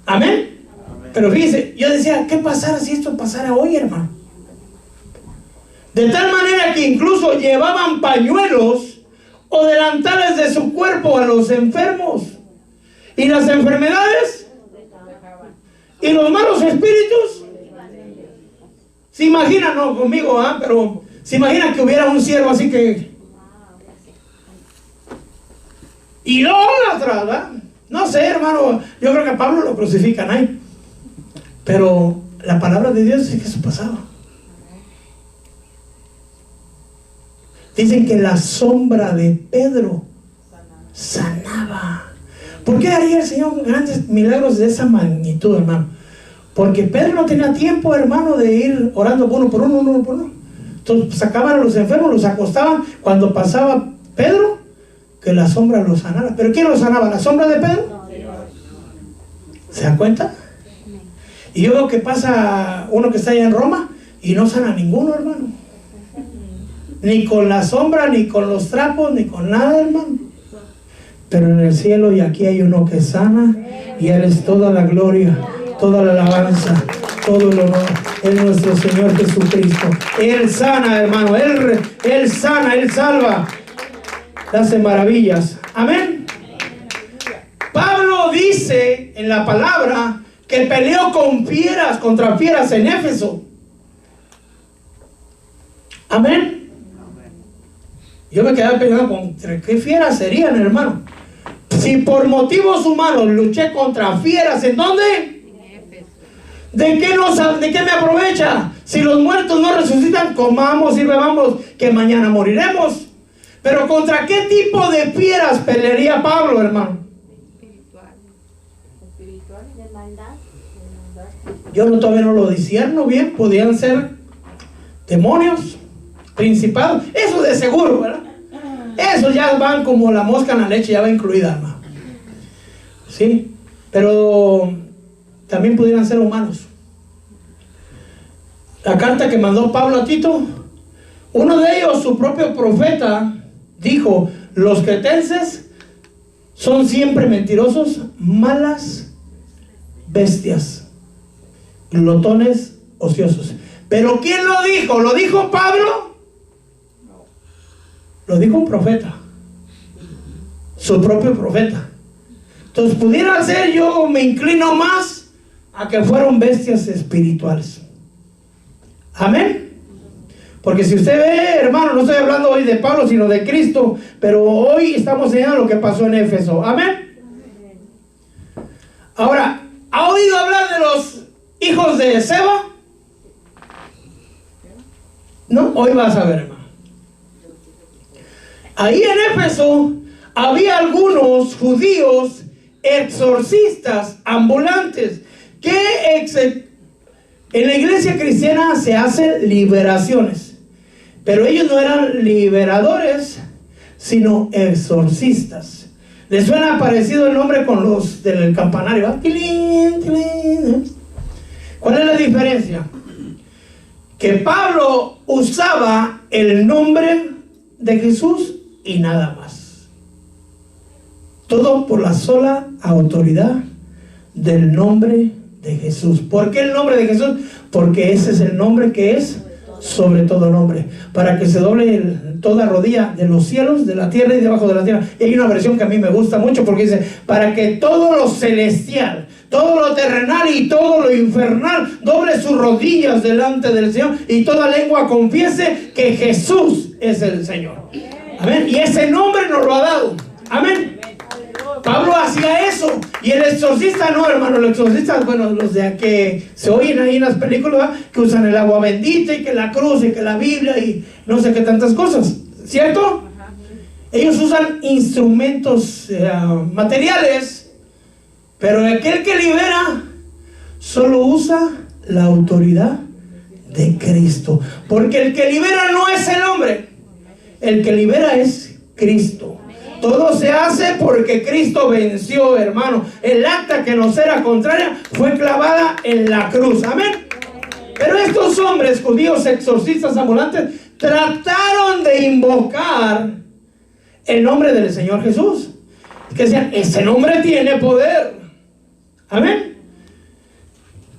Amén. Pero fíjese, yo decía, ¿qué pasara si esto pasara hoy, hermano? De tal manera que incluso llevaban pañuelos o delantales de su cuerpo a los enfermos. Y las enfermedades y los malos espíritus. Se imaginan, no conmigo, pero se imaginan que hubiera un siervo así que idólatra, ¿verdad? No sé, hermano, yo creo que a Pablo lo crucifican ahí. Pero la palabra de Dios dice que eso pasaba. Dicen que la sombra de Pedro sanaba. ¿Por qué haría el Señor grandes milagros de esa magnitud, hermano? Porque Pedro no tenía tiempo, hermano, de ir orando uno por uno. Entonces sacaban a los enfermos, los acostaban. Cuando pasaba Pedro, que la sombra los sanara. ¿Pero quién los sanaba? ¿La sombra de Pedro? ¿Se dan cuenta? Y yo veo que pasa uno que está allá en Roma y no sana a ninguno, hermano. Ni con la sombra, ni con los trapos, ni con nada, hermano. Pero en el cielo y aquí hay uno que sana, y Él es toda la gloria, toda la alabanza, todo el honor. Es nuestro Señor Jesucristo. Él sana, hermano. Él sana, Él salva. Hace maravillas. Amén. Pablo dice en la palabra que peleó contra fieras en Éfeso. Amén. Yo me quedaba pensando, ¿contra qué fieras serían, hermano? Si por motivos humanos luché contra fieras, ¿en dónde? ¿De qué me aprovecha? Si los muertos no resucitan, comamos y bebamos, que mañana moriremos. Pero ¿contra qué tipo de fieras pelearía Pablo, hermano? Espiritual, de maldad. Yo todavía no lo discierno bien. Podían ser demonios, principados, eso de seguro, ¿verdad? Esos ya van como la mosca en la leche, ya va incluida, hermano. Sí, pero también pudieran ser humanos. La carta que mandó Pablo a Tito, uno de ellos, su propio profeta, dijo: los cretenses son siempre mentirosos, malas bestias, glotones, ociosos. Pero ¿quién lo dijo? ¿Lo dijo Pablo? Lo dijo un profeta, su propio profeta. Entonces pudiera ser, yo me inclino más a que fueron bestias espirituales. Amén. Porque si usted ve, hermano, no estoy hablando hoy de Pablo, sino de Cristo, pero hoy estamos enseñando lo que pasó en Éfeso. Amén. Ahora, ¿ha oído hablar de los hijos de Seba? No, hoy vas a ver, hermano. Ahí en Éfeso había algunos judíos exorcistas ambulantes que en la iglesia cristiana se hacen liberaciones, pero ellos no eran liberadores, sino exorcistas. ¿Les suena parecido el nombre con los del campanario? ¿Ah? ¿Cuál es la diferencia? Que Pablo usaba el nombre de Jesús y nada más. Todo por la sola autoridad del nombre de Jesús. ¿Por qué el nombre de Jesús? Porque ese es el nombre que es sobre todo nombre, para que se doble toda rodilla de los cielos, de la tierra y debajo de la tierra. Y hay una versión que a mí me gusta mucho porque dice: para que todo lo celestial, todo lo terrenal y todo lo infernal doble sus rodillas delante del Señor, y toda lengua confiese que Jesús es el Señor. Amén. Y ese nombre nos lo ha dado. Amén. Pablo hacía eso. Y el exorcista no, hermano. Los exorcistas, bueno, los de que se oyen ahí en las películas, ¿verdad? Que usan el agua bendita y que la cruz y que la Biblia y no sé qué tantas cosas, ¿cierto? Ellos usan instrumentos materiales, pero aquel que libera solo usa la autoridad de Cristo, porque el que libera no es el hombre, el que libera es Cristo. Todo se hace porque Cristo venció, hermano. El acta que nos era contraria fue clavada en la cruz. Amén. Pero estos hombres judíos exorcistas ambulantes trataron de invocar el nombre del Señor Jesús. Que decían: ese nombre tiene poder. Amén.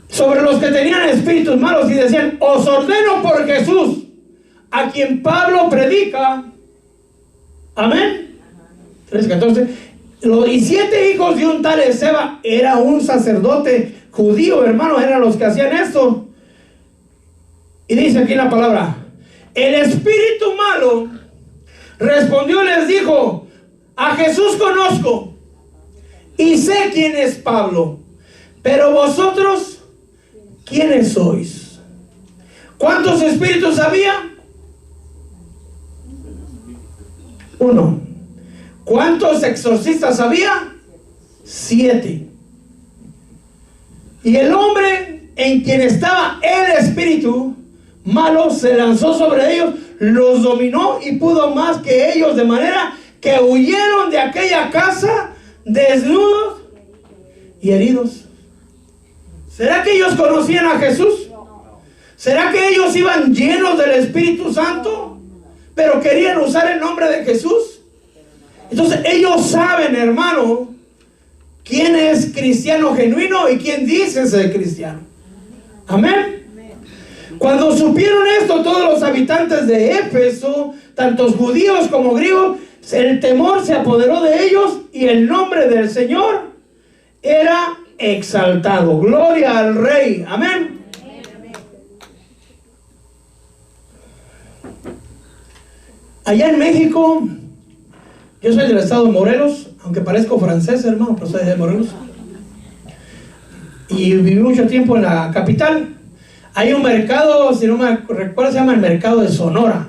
Sobre los que tenían espíritus malos, y decían: os ordeno por Jesús, a quien Pablo predica. Amén. 3:14. Y 7 hijos de un tal Seba, era un sacerdote judío, hermano, eran los que hacían esto. Y dice aquí la palabra: el espíritu malo respondió y les dijo: a Jesús conozco y sé quién es Pablo, pero vosotros, ¿quiénes sois? ¿Cuántos espíritus había? 1. ¿Cuántos exorcistas había? 7. Y el hombre en quien estaba el espíritu malo se lanzó sobre ellos, los dominó y pudo más que ellos, de manera que huyeron de aquella casa desnudos y heridos. ¿Será que ellos conocían a Jesús? ¿Será que ellos iban llenos del Espíritu Santo, pero querían usar el nombre de Jesús? Entonces ellos saben, hermano, quién es cristiano genuino y quién dice ser cristiano. Amén. Cuando supieron esto todos los habitantes de Éfeso, tantos judíos como griegos, el temor se apoderó de ellos y el nombre del Señor era exaltado. Gloria al Rey. Amén. Allá en México, yo soy del estado de Morelos, aunque parezco francés, hermano, pero soy de Morelos. Y viví mucho tiempo en la capital. Hay un mercado, si no me recuerdo, se llama el mercado de Sonora,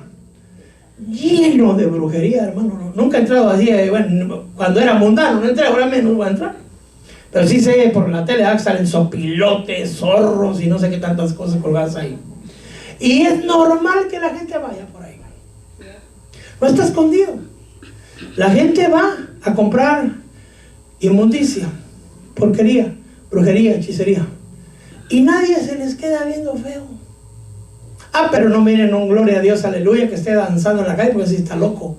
lleno de brujería, hermano. Nunca he entrado así, bueno, cuando era mundano, no entré, ahora menos voy a entrar. Pero sí sé por la tele que salen sopilotes, zorros y no sé qué tantas cosas colgadas ahí. Y es normal que la gente vaya por ahí. No está escondido. La gente va a comprar inmundicia, porquería, brujería, hechicería. Y nadie se les queda viendo feo. Ah, pero no miren un gloria a Dios, aleluya, que esté danzando en la calle porque sí está loco.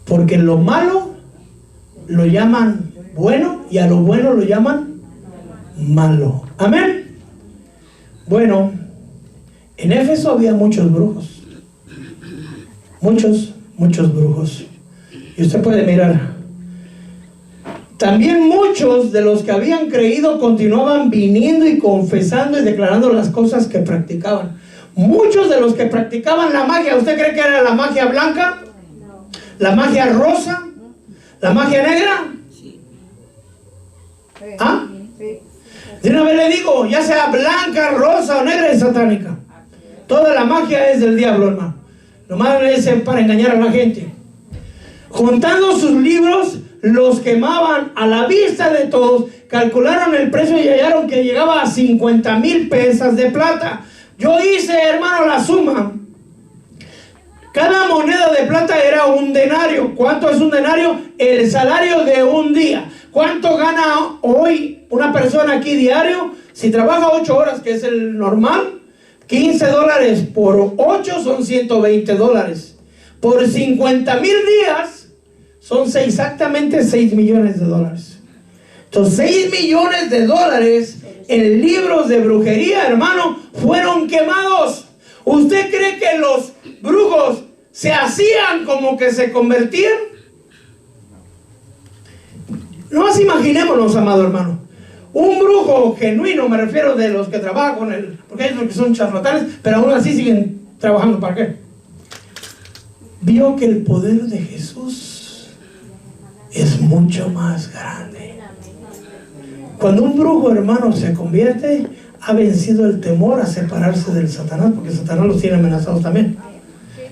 Porque lo malo lo llaman bueno y a lo bueno lo llaman malo. Amén. Bueno, en Éfeso había muchos brujos. Muchos brujos. Y usted puede mirar. También muchos de los que habían creído continuaban viniendo y confesando y declarando las cosas que practicaban. Muchos de los que practicaban la magia, ¿usted cree que era la magia blanca? No. ¿La magia rosa? ¿La magia negra? Sí. ¿Ah? Sí. De una vez le digo, ya sea blanca, rosa o negra, es satánica. Toda la magia es del diablo, hermano. Lo malo es para engañar a la gente. Juntando sus libros, los quemaban a la vista de todos, calcularon el precio y hallaron que llegaba a 50,000 pesas de plata. Yo hice, hermano, la suma. Cada moneda de plata era un denario. ¿Cuánto es un denario? El salario de un día. ¿Cuánto gana hoy una persona aquí diario? Si trabaja 8 horas, que es el normal, $15 por 8 son $120. Por 50,000 días son exactamente $6 millones. Entonces, $6 millones en libros de brujería, hermano, fueron quemados. ¿Usted cree que los brujos se hacían como que se convertían? No más imaginémonos, amado hermano. Un brujo genuino, me refiero de los que trabajan con él, porque hay los que son charlatanes, pero aún así siguen trabajando. ¿Para qué? Vio que el poder de Jesús es mucho más grande. Cuando un brujo, hermano, se convierte, ha vencido el temor a separarse del Satanás, porque Satanás los tiene amenazados también,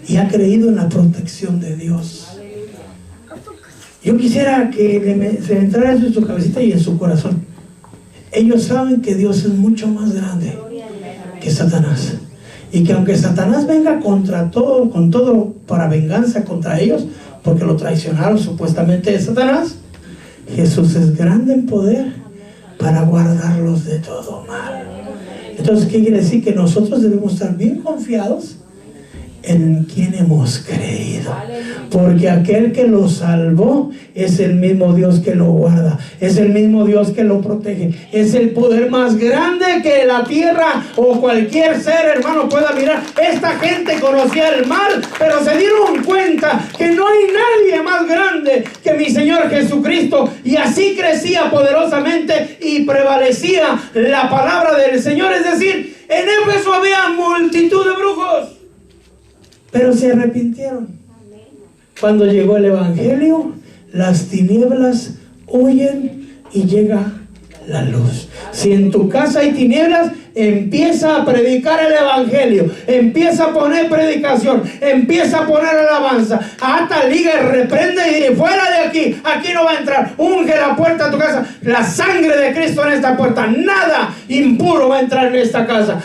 y ha creído en la protección de Dios. Yo quisiera que se entrara eso en su cabecita y en su corazón. Ellos saben que Dios es mucho más grande que Satanás, y que aunque Satanás venga contra todo, con todo para venganza contra ellos, porque lo traicionaron supuestamente de Satanás, Jesús es grande en poder para guardarlos de todo mal. Entonces, ¿qué quiere decir? Que nosotros debemos estar bien confiados en quien hemos creído, porque aquel que lo salvó es el mismo Dios que lo guarda, es el mismo Dios que lo protege, es el poder más grande que la tierra o cualquier ser, hermano, pueda mirar. Esta gente conocía el mal, pero se dieron cuenta que no hay nadie más grande que mi Señor Jesucristo, y así crecía poderosamente y prevalecía la palabra del Señor. Es decir, en Éfeso había multitud de brujos, pero se arrepintieron. Cuando llegó el Evangelio, las tinieblas huyen y llega la luz. Si en tu casa hay tinieblas, empieza a predicar el evangelio, empieza a poner predicación, empieza a poner alabanza, ata, liga y reprende y fuera de aquí, aquí no va a entrar. Unge la puerta de tu casa, la sangre de Cristo en esta puerta, nada impuro va a entrar en esta casa.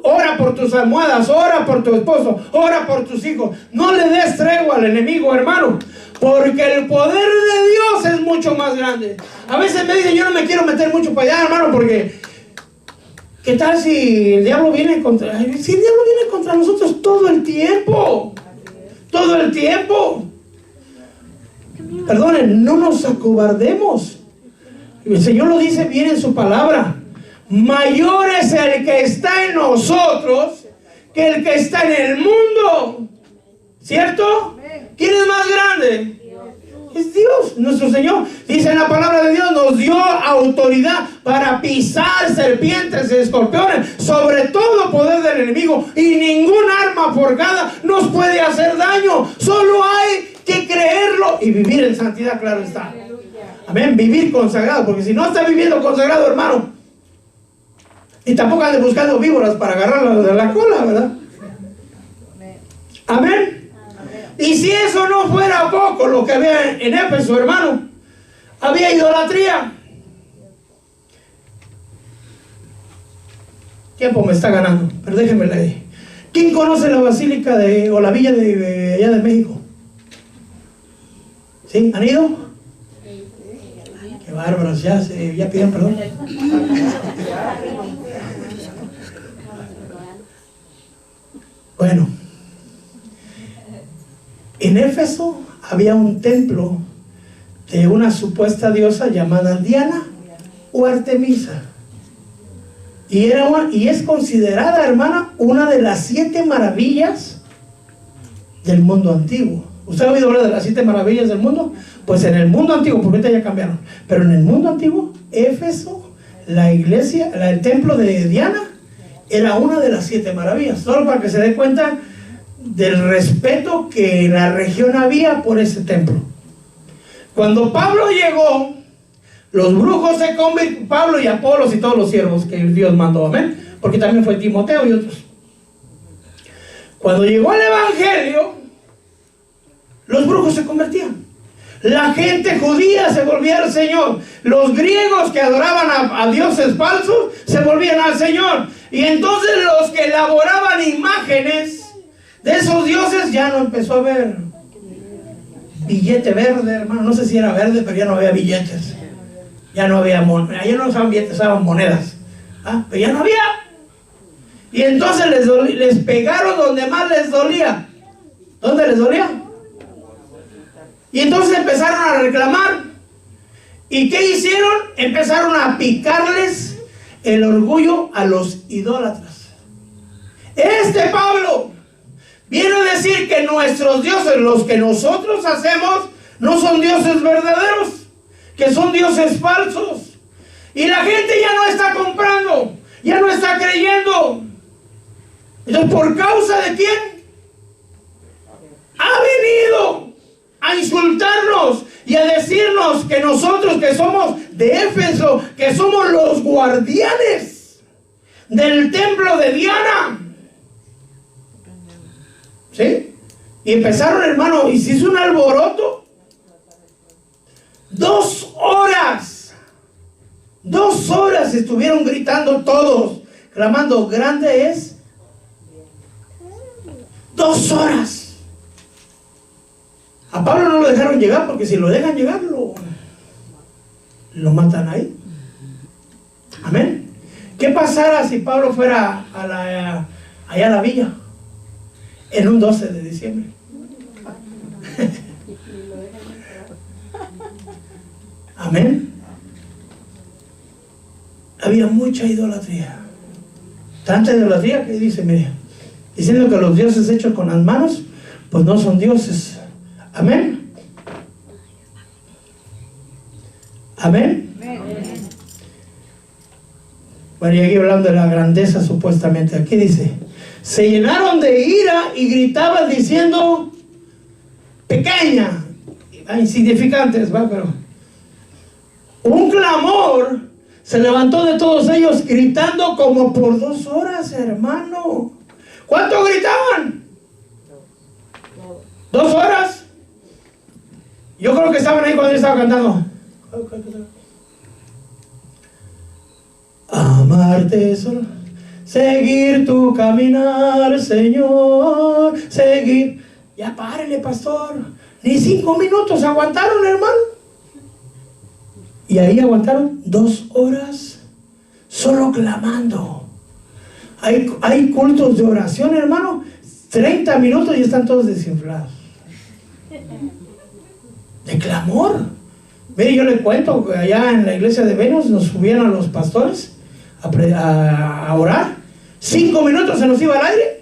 Ora por tus almohadas, ora por tu esposo, ora por tus hijos. No le des tregua al enemigo, hermano, porque el poder de Dios es mucho más grande. A veces me dicen, yo no me quiero meter mucho para allá, hermano, porque ¿qué tal si el diablo viene contra... Si el diablo viene contra nosotros todo el tiempo? Todo el tiempo. Perdonen, no nos acobardemos. El Señor lo dice bien en su palabra. Mayor es el que está en nosotros que el que está en el mundo. ¿Cierto? ¿Quién es más grande? Es Dios, nuestro Señor. Dice en la palabra de Dios, nos dio autoridad para pisar serpientes y escorpiones, sobre todo poder del enemigo, y ningún arma forjada nos puede hacer daño. Solo hay que creerlo y vivir en santidad, claro está. Amén, vivir consagrado, porque si no está viviendo consagrado, hermano, y tampoco ande buscando víboras para agarrarla de la cola, ¿verdad? Amén. Y si eso no fuera poco, lo que había en Éfeso, hermano, había idolatría. Tiempo me está ganando, pero déjenme leer. ¿Quién conoce la basílica o la villa de allá de México? ¿Sí? ¿Han ido? Qué bárbaros, ya pidieron perdón. Bueno, en Éfeso había un templo de una supuesta diosa llamada Diana o Artemisa. Y es considerada, hermana, una de las 7 maravillas del mundo antiguo. ¿Usted ha oído hablar de las 7 maravillas del mundo? Pues en el mundo antiguo, porque ahorita ya cambiaron, pero en el mundo antiguo, Éfeso, la iglesia, el templo de Diana, era una de las 7 maravillas. Solo para que se dé cuenta del respeto que en la región había por ese templo. Cuando Pablo llegó, los brujos se convirtieron, Pablo y Apolos y todos los siervos que Dios mandó, amén, porque también fue Timoteo y otros. Cuando llegó el evangelio, los brujos se convertían, la gente judía se volvía al Señor, los griegos que adoraban a dioses falsos se volvían al Señor, y entonces los que elaboraban imágenes de esos dioses ya no empezó a ver billete verde, hermano. No sé si era verde, pero ya no había billetes. Ya no había monedas. Ya no usaban billetes, usaban monedas. Pero ya no había. Y entonces les pegaron donde más les dolía. ¿Dónde les dolía? Y entonces empezaron a reclamar. ¿Y qué hicieron? Empezaron a picarles el orgullo a los idólatras. Pablo viene a decir que nuestros dioses, los que nosotros hacemos, no son dioses verdaderos, que son dioses falsos. Y la gente ya no está comprando, ya no está creyendo. Entonces, ¿por causa de quién? Ha venido a insultarnos y a decirnos que nosotros, que somos de Éfeso, que somos los guardianes del templo de Diana. ¿Sí? Y empezaron, hermano, y se hizo un alboroto. 2 horas. 2 horas estuvieron gritando todos, clamando, grande es. 2 horas. A Pablo no lo dejaron llegar, porque si lo dejan llegar, lo matan ahí. Amén. ¿Qué pasara si Pablo fuera allá a la villa? En un 12 de diciembre. Amén. Había mucha idolatría. Tanta idolatría que dice, mire, diciendo que los dioses hechos con las manos, pues no son dioses. Amén. Amén. Bueno, y aquí hablando de la grandeza supuestamente, aquí dice, se llenaron de ira y gritaban diciendo, pequeña, insignificantes, ¿va? Pero un clamor se levantó de todos ellos gritando como por 2 horas, hermano. ¿Cuánto gritaban? 2 horas. Yo creo que estaban ahí cuando yo estaba cantando. Amarte solo, seguir tu caminar, Señor, seguir. Ya párele, pastor. Ni 5 minutos aguantaron, hermano. Y ahí aguantaron 2 horas solo clamando. Hay cultos de oración, hermano. 30 minutos y están todos desinflados. De clamor. Mire, yo le cuento que allá en la iglesia de Venus nos subían a los pastores a orar. 5 minutos se nos iba al aire.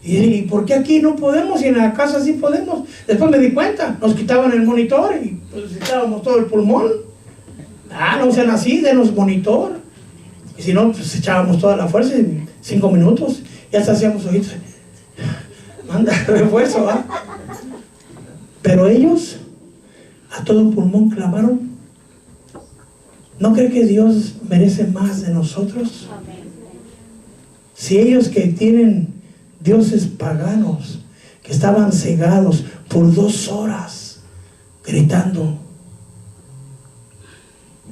¿Y por qué aquí no podemos? Y en la casa sí podemos. Después me di cuenta, nos quitaban el monitor y pues quitábamos todo el pulmón. No sean así, denos monitor. Y si no, pues echábamos toda la fuerza en 5 minutos. Y hasta hacíamos ojitos. Manda refuerzo, ¿va? Pero ellos a todo pulmón clamaron. ¿No cree que Dios merece más de nosotros? Si ellos que tienen dioses paganos, que estaban cegados por 2 horas, gritando,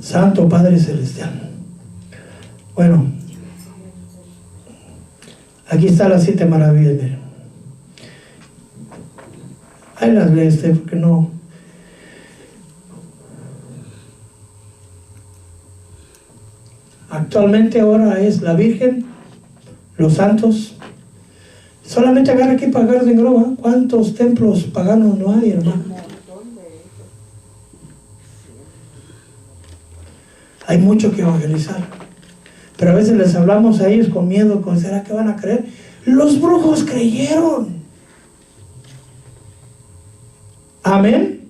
Santo Padre Celestial. Bueno, aquí están las 7 maravillas. Ahí las lee usted, porque no. Actualmente ahora es la Virgen, los santos. Solamente agarra aquí para Garden Grove. ¿Cuántos templos paganos no hay, hermano? Hay mucho que evangelizar. Pero a veces les hablamos a ellos con miedo, con ¿será que van a creer? Los brujos creyeron. Amén.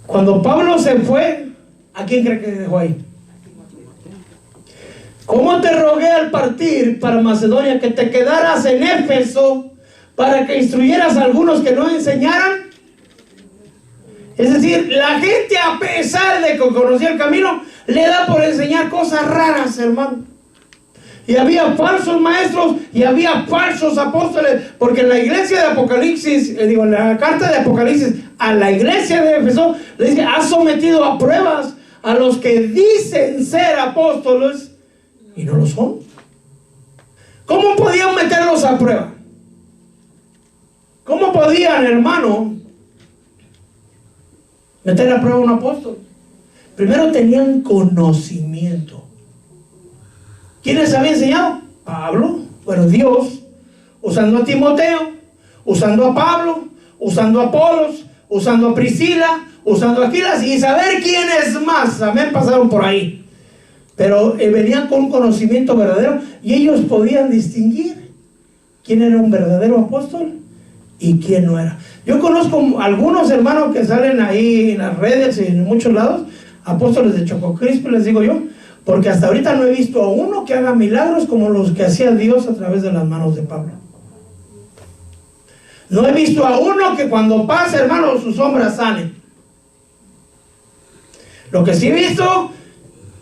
Cuando Pablo se fue, ¿a quién cree que dejó ahí? ¿Cómo te rogué al partir para Macedonia que te quedaras en Éfeso para que instruyeras a algunos que no enseñaran? Es decir, la gente, a pesar de que conocía el camino, le da por enseñar cosas raras, hermano. Y había falsos maestros y había falsos apóstoles, porque en la iglesia de Apocalipsis, en la carta de Apocalipsis a la iglesia de Éfeso, le dice, ha sometido a pruebas a los que dicen ser apóstoles y no lo son. ¿Cómo podían meterlos a prueba? ¿Cómo podían, hermano, meter a prueba a un apóstol? Primero tenían conocimiento. ¿Quién les había enseñado? Pablo. Bueno, Dios, usando a Timoteo, usando a Pablo, usando a Apolos, usando a Priscila, usando a Aquilas, y saber quién es más. Amén, pasaron por ahí. Pero venían con un conocimiento verdadero y ellos podían distinguir quién era un verdadero apóstol y quién no era. Yo conozco algunos hermanos que salen ahí en las redes y en muchos lados, apóstoles de Choco Crispy, les digo yo, porque hasta ahorita no he visto a uno que haga milagros como los que hacía Dios a través de las manos de Pablo. No he visto a uno que cuando pasa, hermano, sus sombras salen. Lo que sí he visto,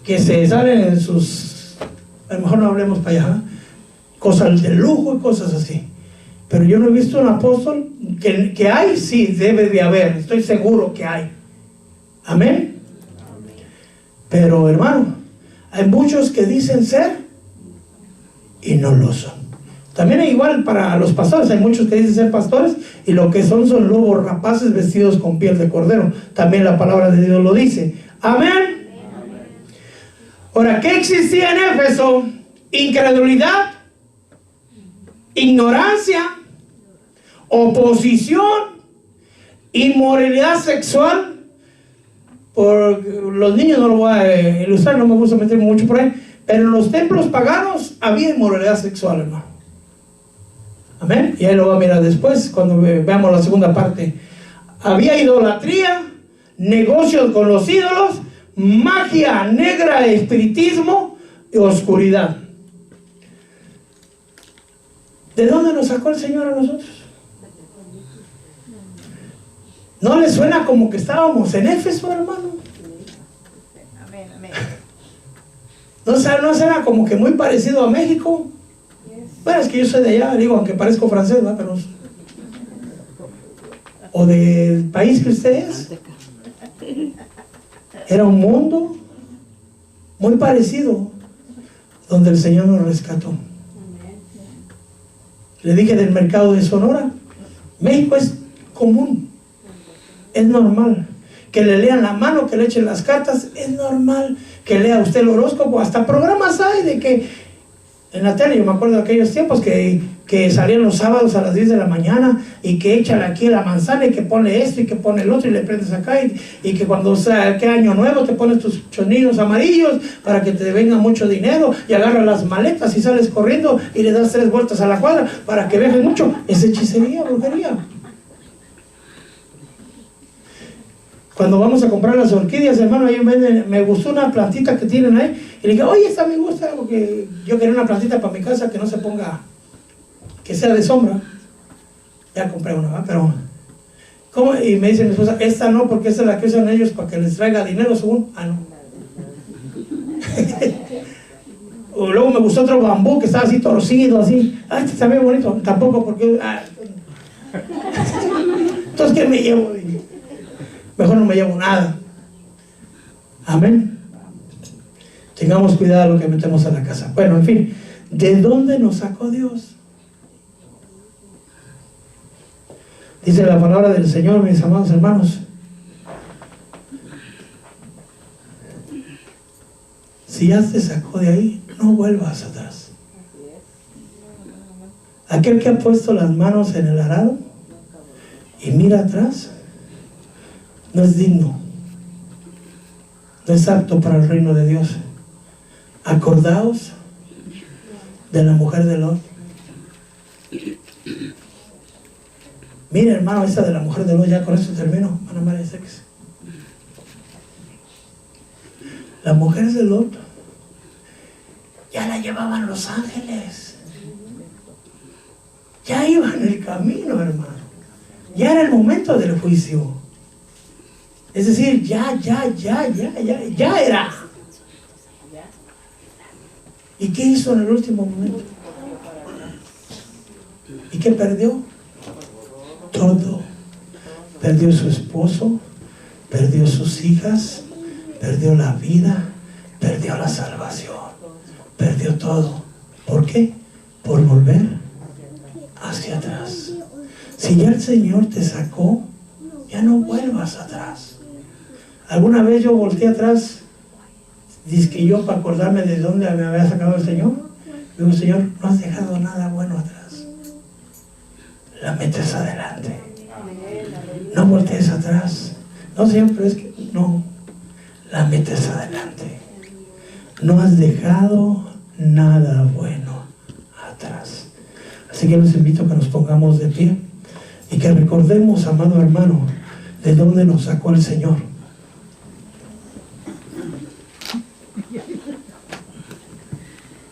que se salen en sus, a lo mejor no hablemos para allá, cosas de lujo y cosas así. Pero yo no he visto un apóstol que hay, sí, debe de haber, estoy seguro que hay. Amén. Pero hermano, hay muchos que dicen ser y no lo son. También igual para los pastores, hay muchos que dicen ser pastores y lo que son lobos rapaces vestidos con piel de cordero. También la palabra de Dios lo dice. Amén. Ahora, ¿qué existía en Éfeso? Incredulidad, ignorancia, oposición, inmoralidad sexual. Por los niños no lo voy a ilustrar, no me gusta meterme mucho por ahí, pero en los templos paganos había inmoralidad sexual, hermano. Amén. Y ahí lo va a mirar después cuando veamos la segunda parte. Había idolatría, negocios con los ídolos, magia negra, espiritismo y oscuridad. ¿De dónde nos sacó el Señor a nosotros? ¿No les suena como que estábamos en Éfeso, hermano? ¿No será como que muy parecido a México? Bueno, es que yo soy de allá, digo, aunque parezco francés, ¿verdad? Pero... o del país que usted es. Era un mundo muy parecido, donde el Señor nos rescató. Le dije del mercado de Sonora. México es común, es normal que le lean la mano, que le echen las cartas, es normal que lea usted el horóscopo. Hasta programas hay de que en la tele, yo me acuerdo de aquellos tiempos que salían los sábados a las 10 de la mañana y que échale aquí la manzana y que pone esto y que pone el otro y le prendes acá y que cuando sea que año nuevo te pones tus choninos amarillos para que te venga mucho dinero y agarras las maletas y sales corriendo y le das 3 vueltas a la cuadra para que viajes mucho. Es hechicería, brujería. Cuando vamos a comprar las orquídeas, hermano, ahí me gustó una plantita que tienen ahí. Y le dije, oye, esta me gusta, porque yo quería una plantita para mi casa que no se ponga, que sea de sombra. Ya compré una, ¿verdad? Pero, ¿cómo? Y me dice mi esposa, esta no, porque esta es la que usan ellos para que les traiga dinero, según. Ah, no. O luego me gustó otro bambú que estaba así torcido, así. Ah, este está bien bonito. Tampoco, porque... Entonces, ¿qué me llevo? Mejor no me llevo nada. Amén. Tengamos cuidado de lo que metemos a la casa. Bueno, en fin, ¿de dónde nos sacó Dios? Dice la palabra del Señor, mis amados hermanos. Si ya te sacó de ahí, no vuelvas atrás. Aquel que ha puesto las manos en el arado y mira atrás, no es digno, no es apto para el reino de Dios. Acordaos de la mujer de Lot. Mira, hermano, esa de la mujer de Lot, ya con eso termino, hermana María Sex. La mujer de Lot ya la llevaban los ángeles, ya iba en el camino, hermano, ya era el momento del juicio. Es decir, ya era. ¿Y qué hizo en el último momento? ¿Y qué perdió? Todo. Perdió su esposo, perdió sus hijas, perdió la vida, perdió la salvación, perdió todo. ¿Por qué? Por volver hacia atrás. Si ya el Señor te sacó, ya no vuelvas atrás. Alguna vez yo volteé atrás, dizque yo para acordarme de dónde me había sacado el Señor. Digo, Señor, no has dejado nada bueno atrás. La metes adelante. No voltees atrás. No, Señor, pero es que no. La metes adelante. No has dejado nada bueno atrás. Así que los invito a que nos pongamos de pie y que recordemos, amado hermano, de dónde nos sacó el Señor.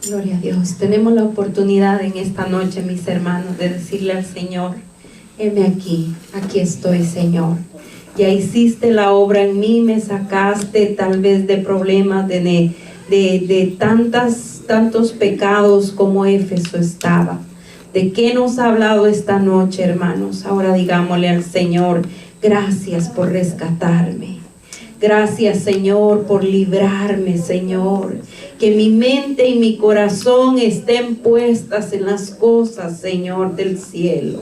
Gloria a Dios. Tenemos la oportunidad en esta noche, mis hermanos, de decirle al Señor, heme aquí, aquí estoy, Señor. Ya hiciste la obra en mí, me sacaste tal vez de problemas, de tantos pecados como Éfeso estaba. ¿De qué nos ha hablado esta noche, hermanos? Ahora digámosle al Señor, gracias por rescatarme. Gracias, Señor, por librarme, Señor. Que mi mente y mi corazón estén puestas en las cosas, Señor, del cielo.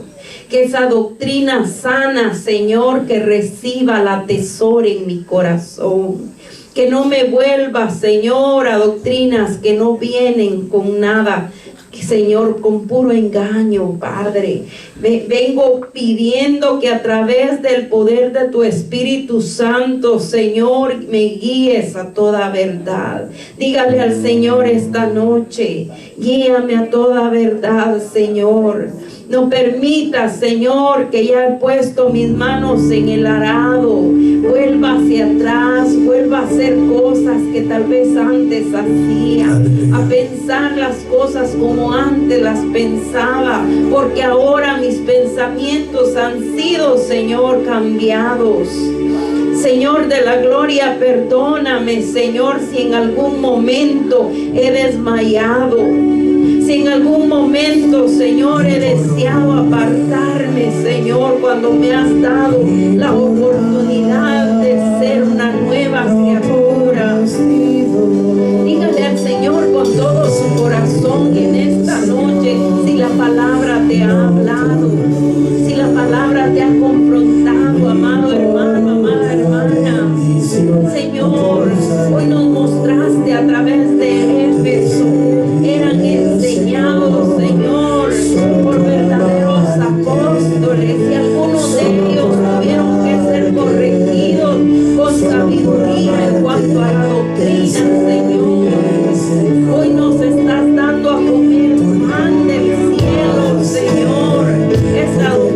Que esa doctrina sana, Señor, que reciba la atesore en mi corazón. Que no me vuelva, Señor, a doctrinas que no vienen con nada, Señor, con puro engaño, Padre. Vengo pidiendo que a través del poder de tu Espíritu Santo, Señor, me guíes a toda verdad. Dígale al Señor esta noche, guíame a toda verdad, Señor. No permita, Señor, que ya he puesto mis manos en el arado, vuelva hacia atrás, vuelva a hacer cosas que tal vez antes hacía, a pensar las cosas como antes las pensaba, porque ahora mis pensamientos han sido, Señor, cambiados. Señor de la gloria, perdóname, Señor, si en algún momento he desmayado, si en algún momento, Señor, he deseado apartarme, Señor, cuando me has dado la oportunidad de ser una nueva criatura. Dígale al Señor con todo su corazón en esta noche si la palabra te ha hablado, si la palabra te ha confrontado, amado hermano, amada hermana. Señor, hoy nos mostraste a través de Éfeso, eran enseñados, Señor, por verdaderos apóstoles, y algunos de ellos tuvieron que ser corregidos con sabiduría en cuanto a la doctrina, Señor. Hoy nos estás dando a comer pan del cielo, Señor, esa doctrina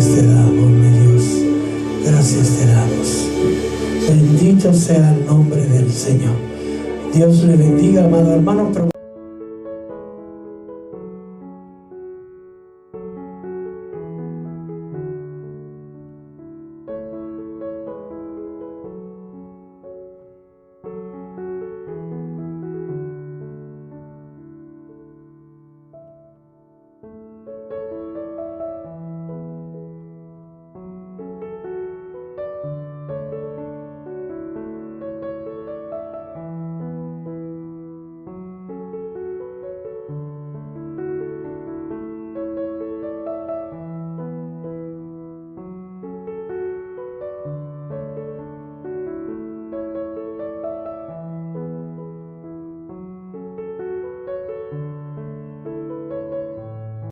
Gracias te damos, mi Dios. Gracias te damos. Bendito sea el nombre del Señor. Dios le bendiga, amado hermano.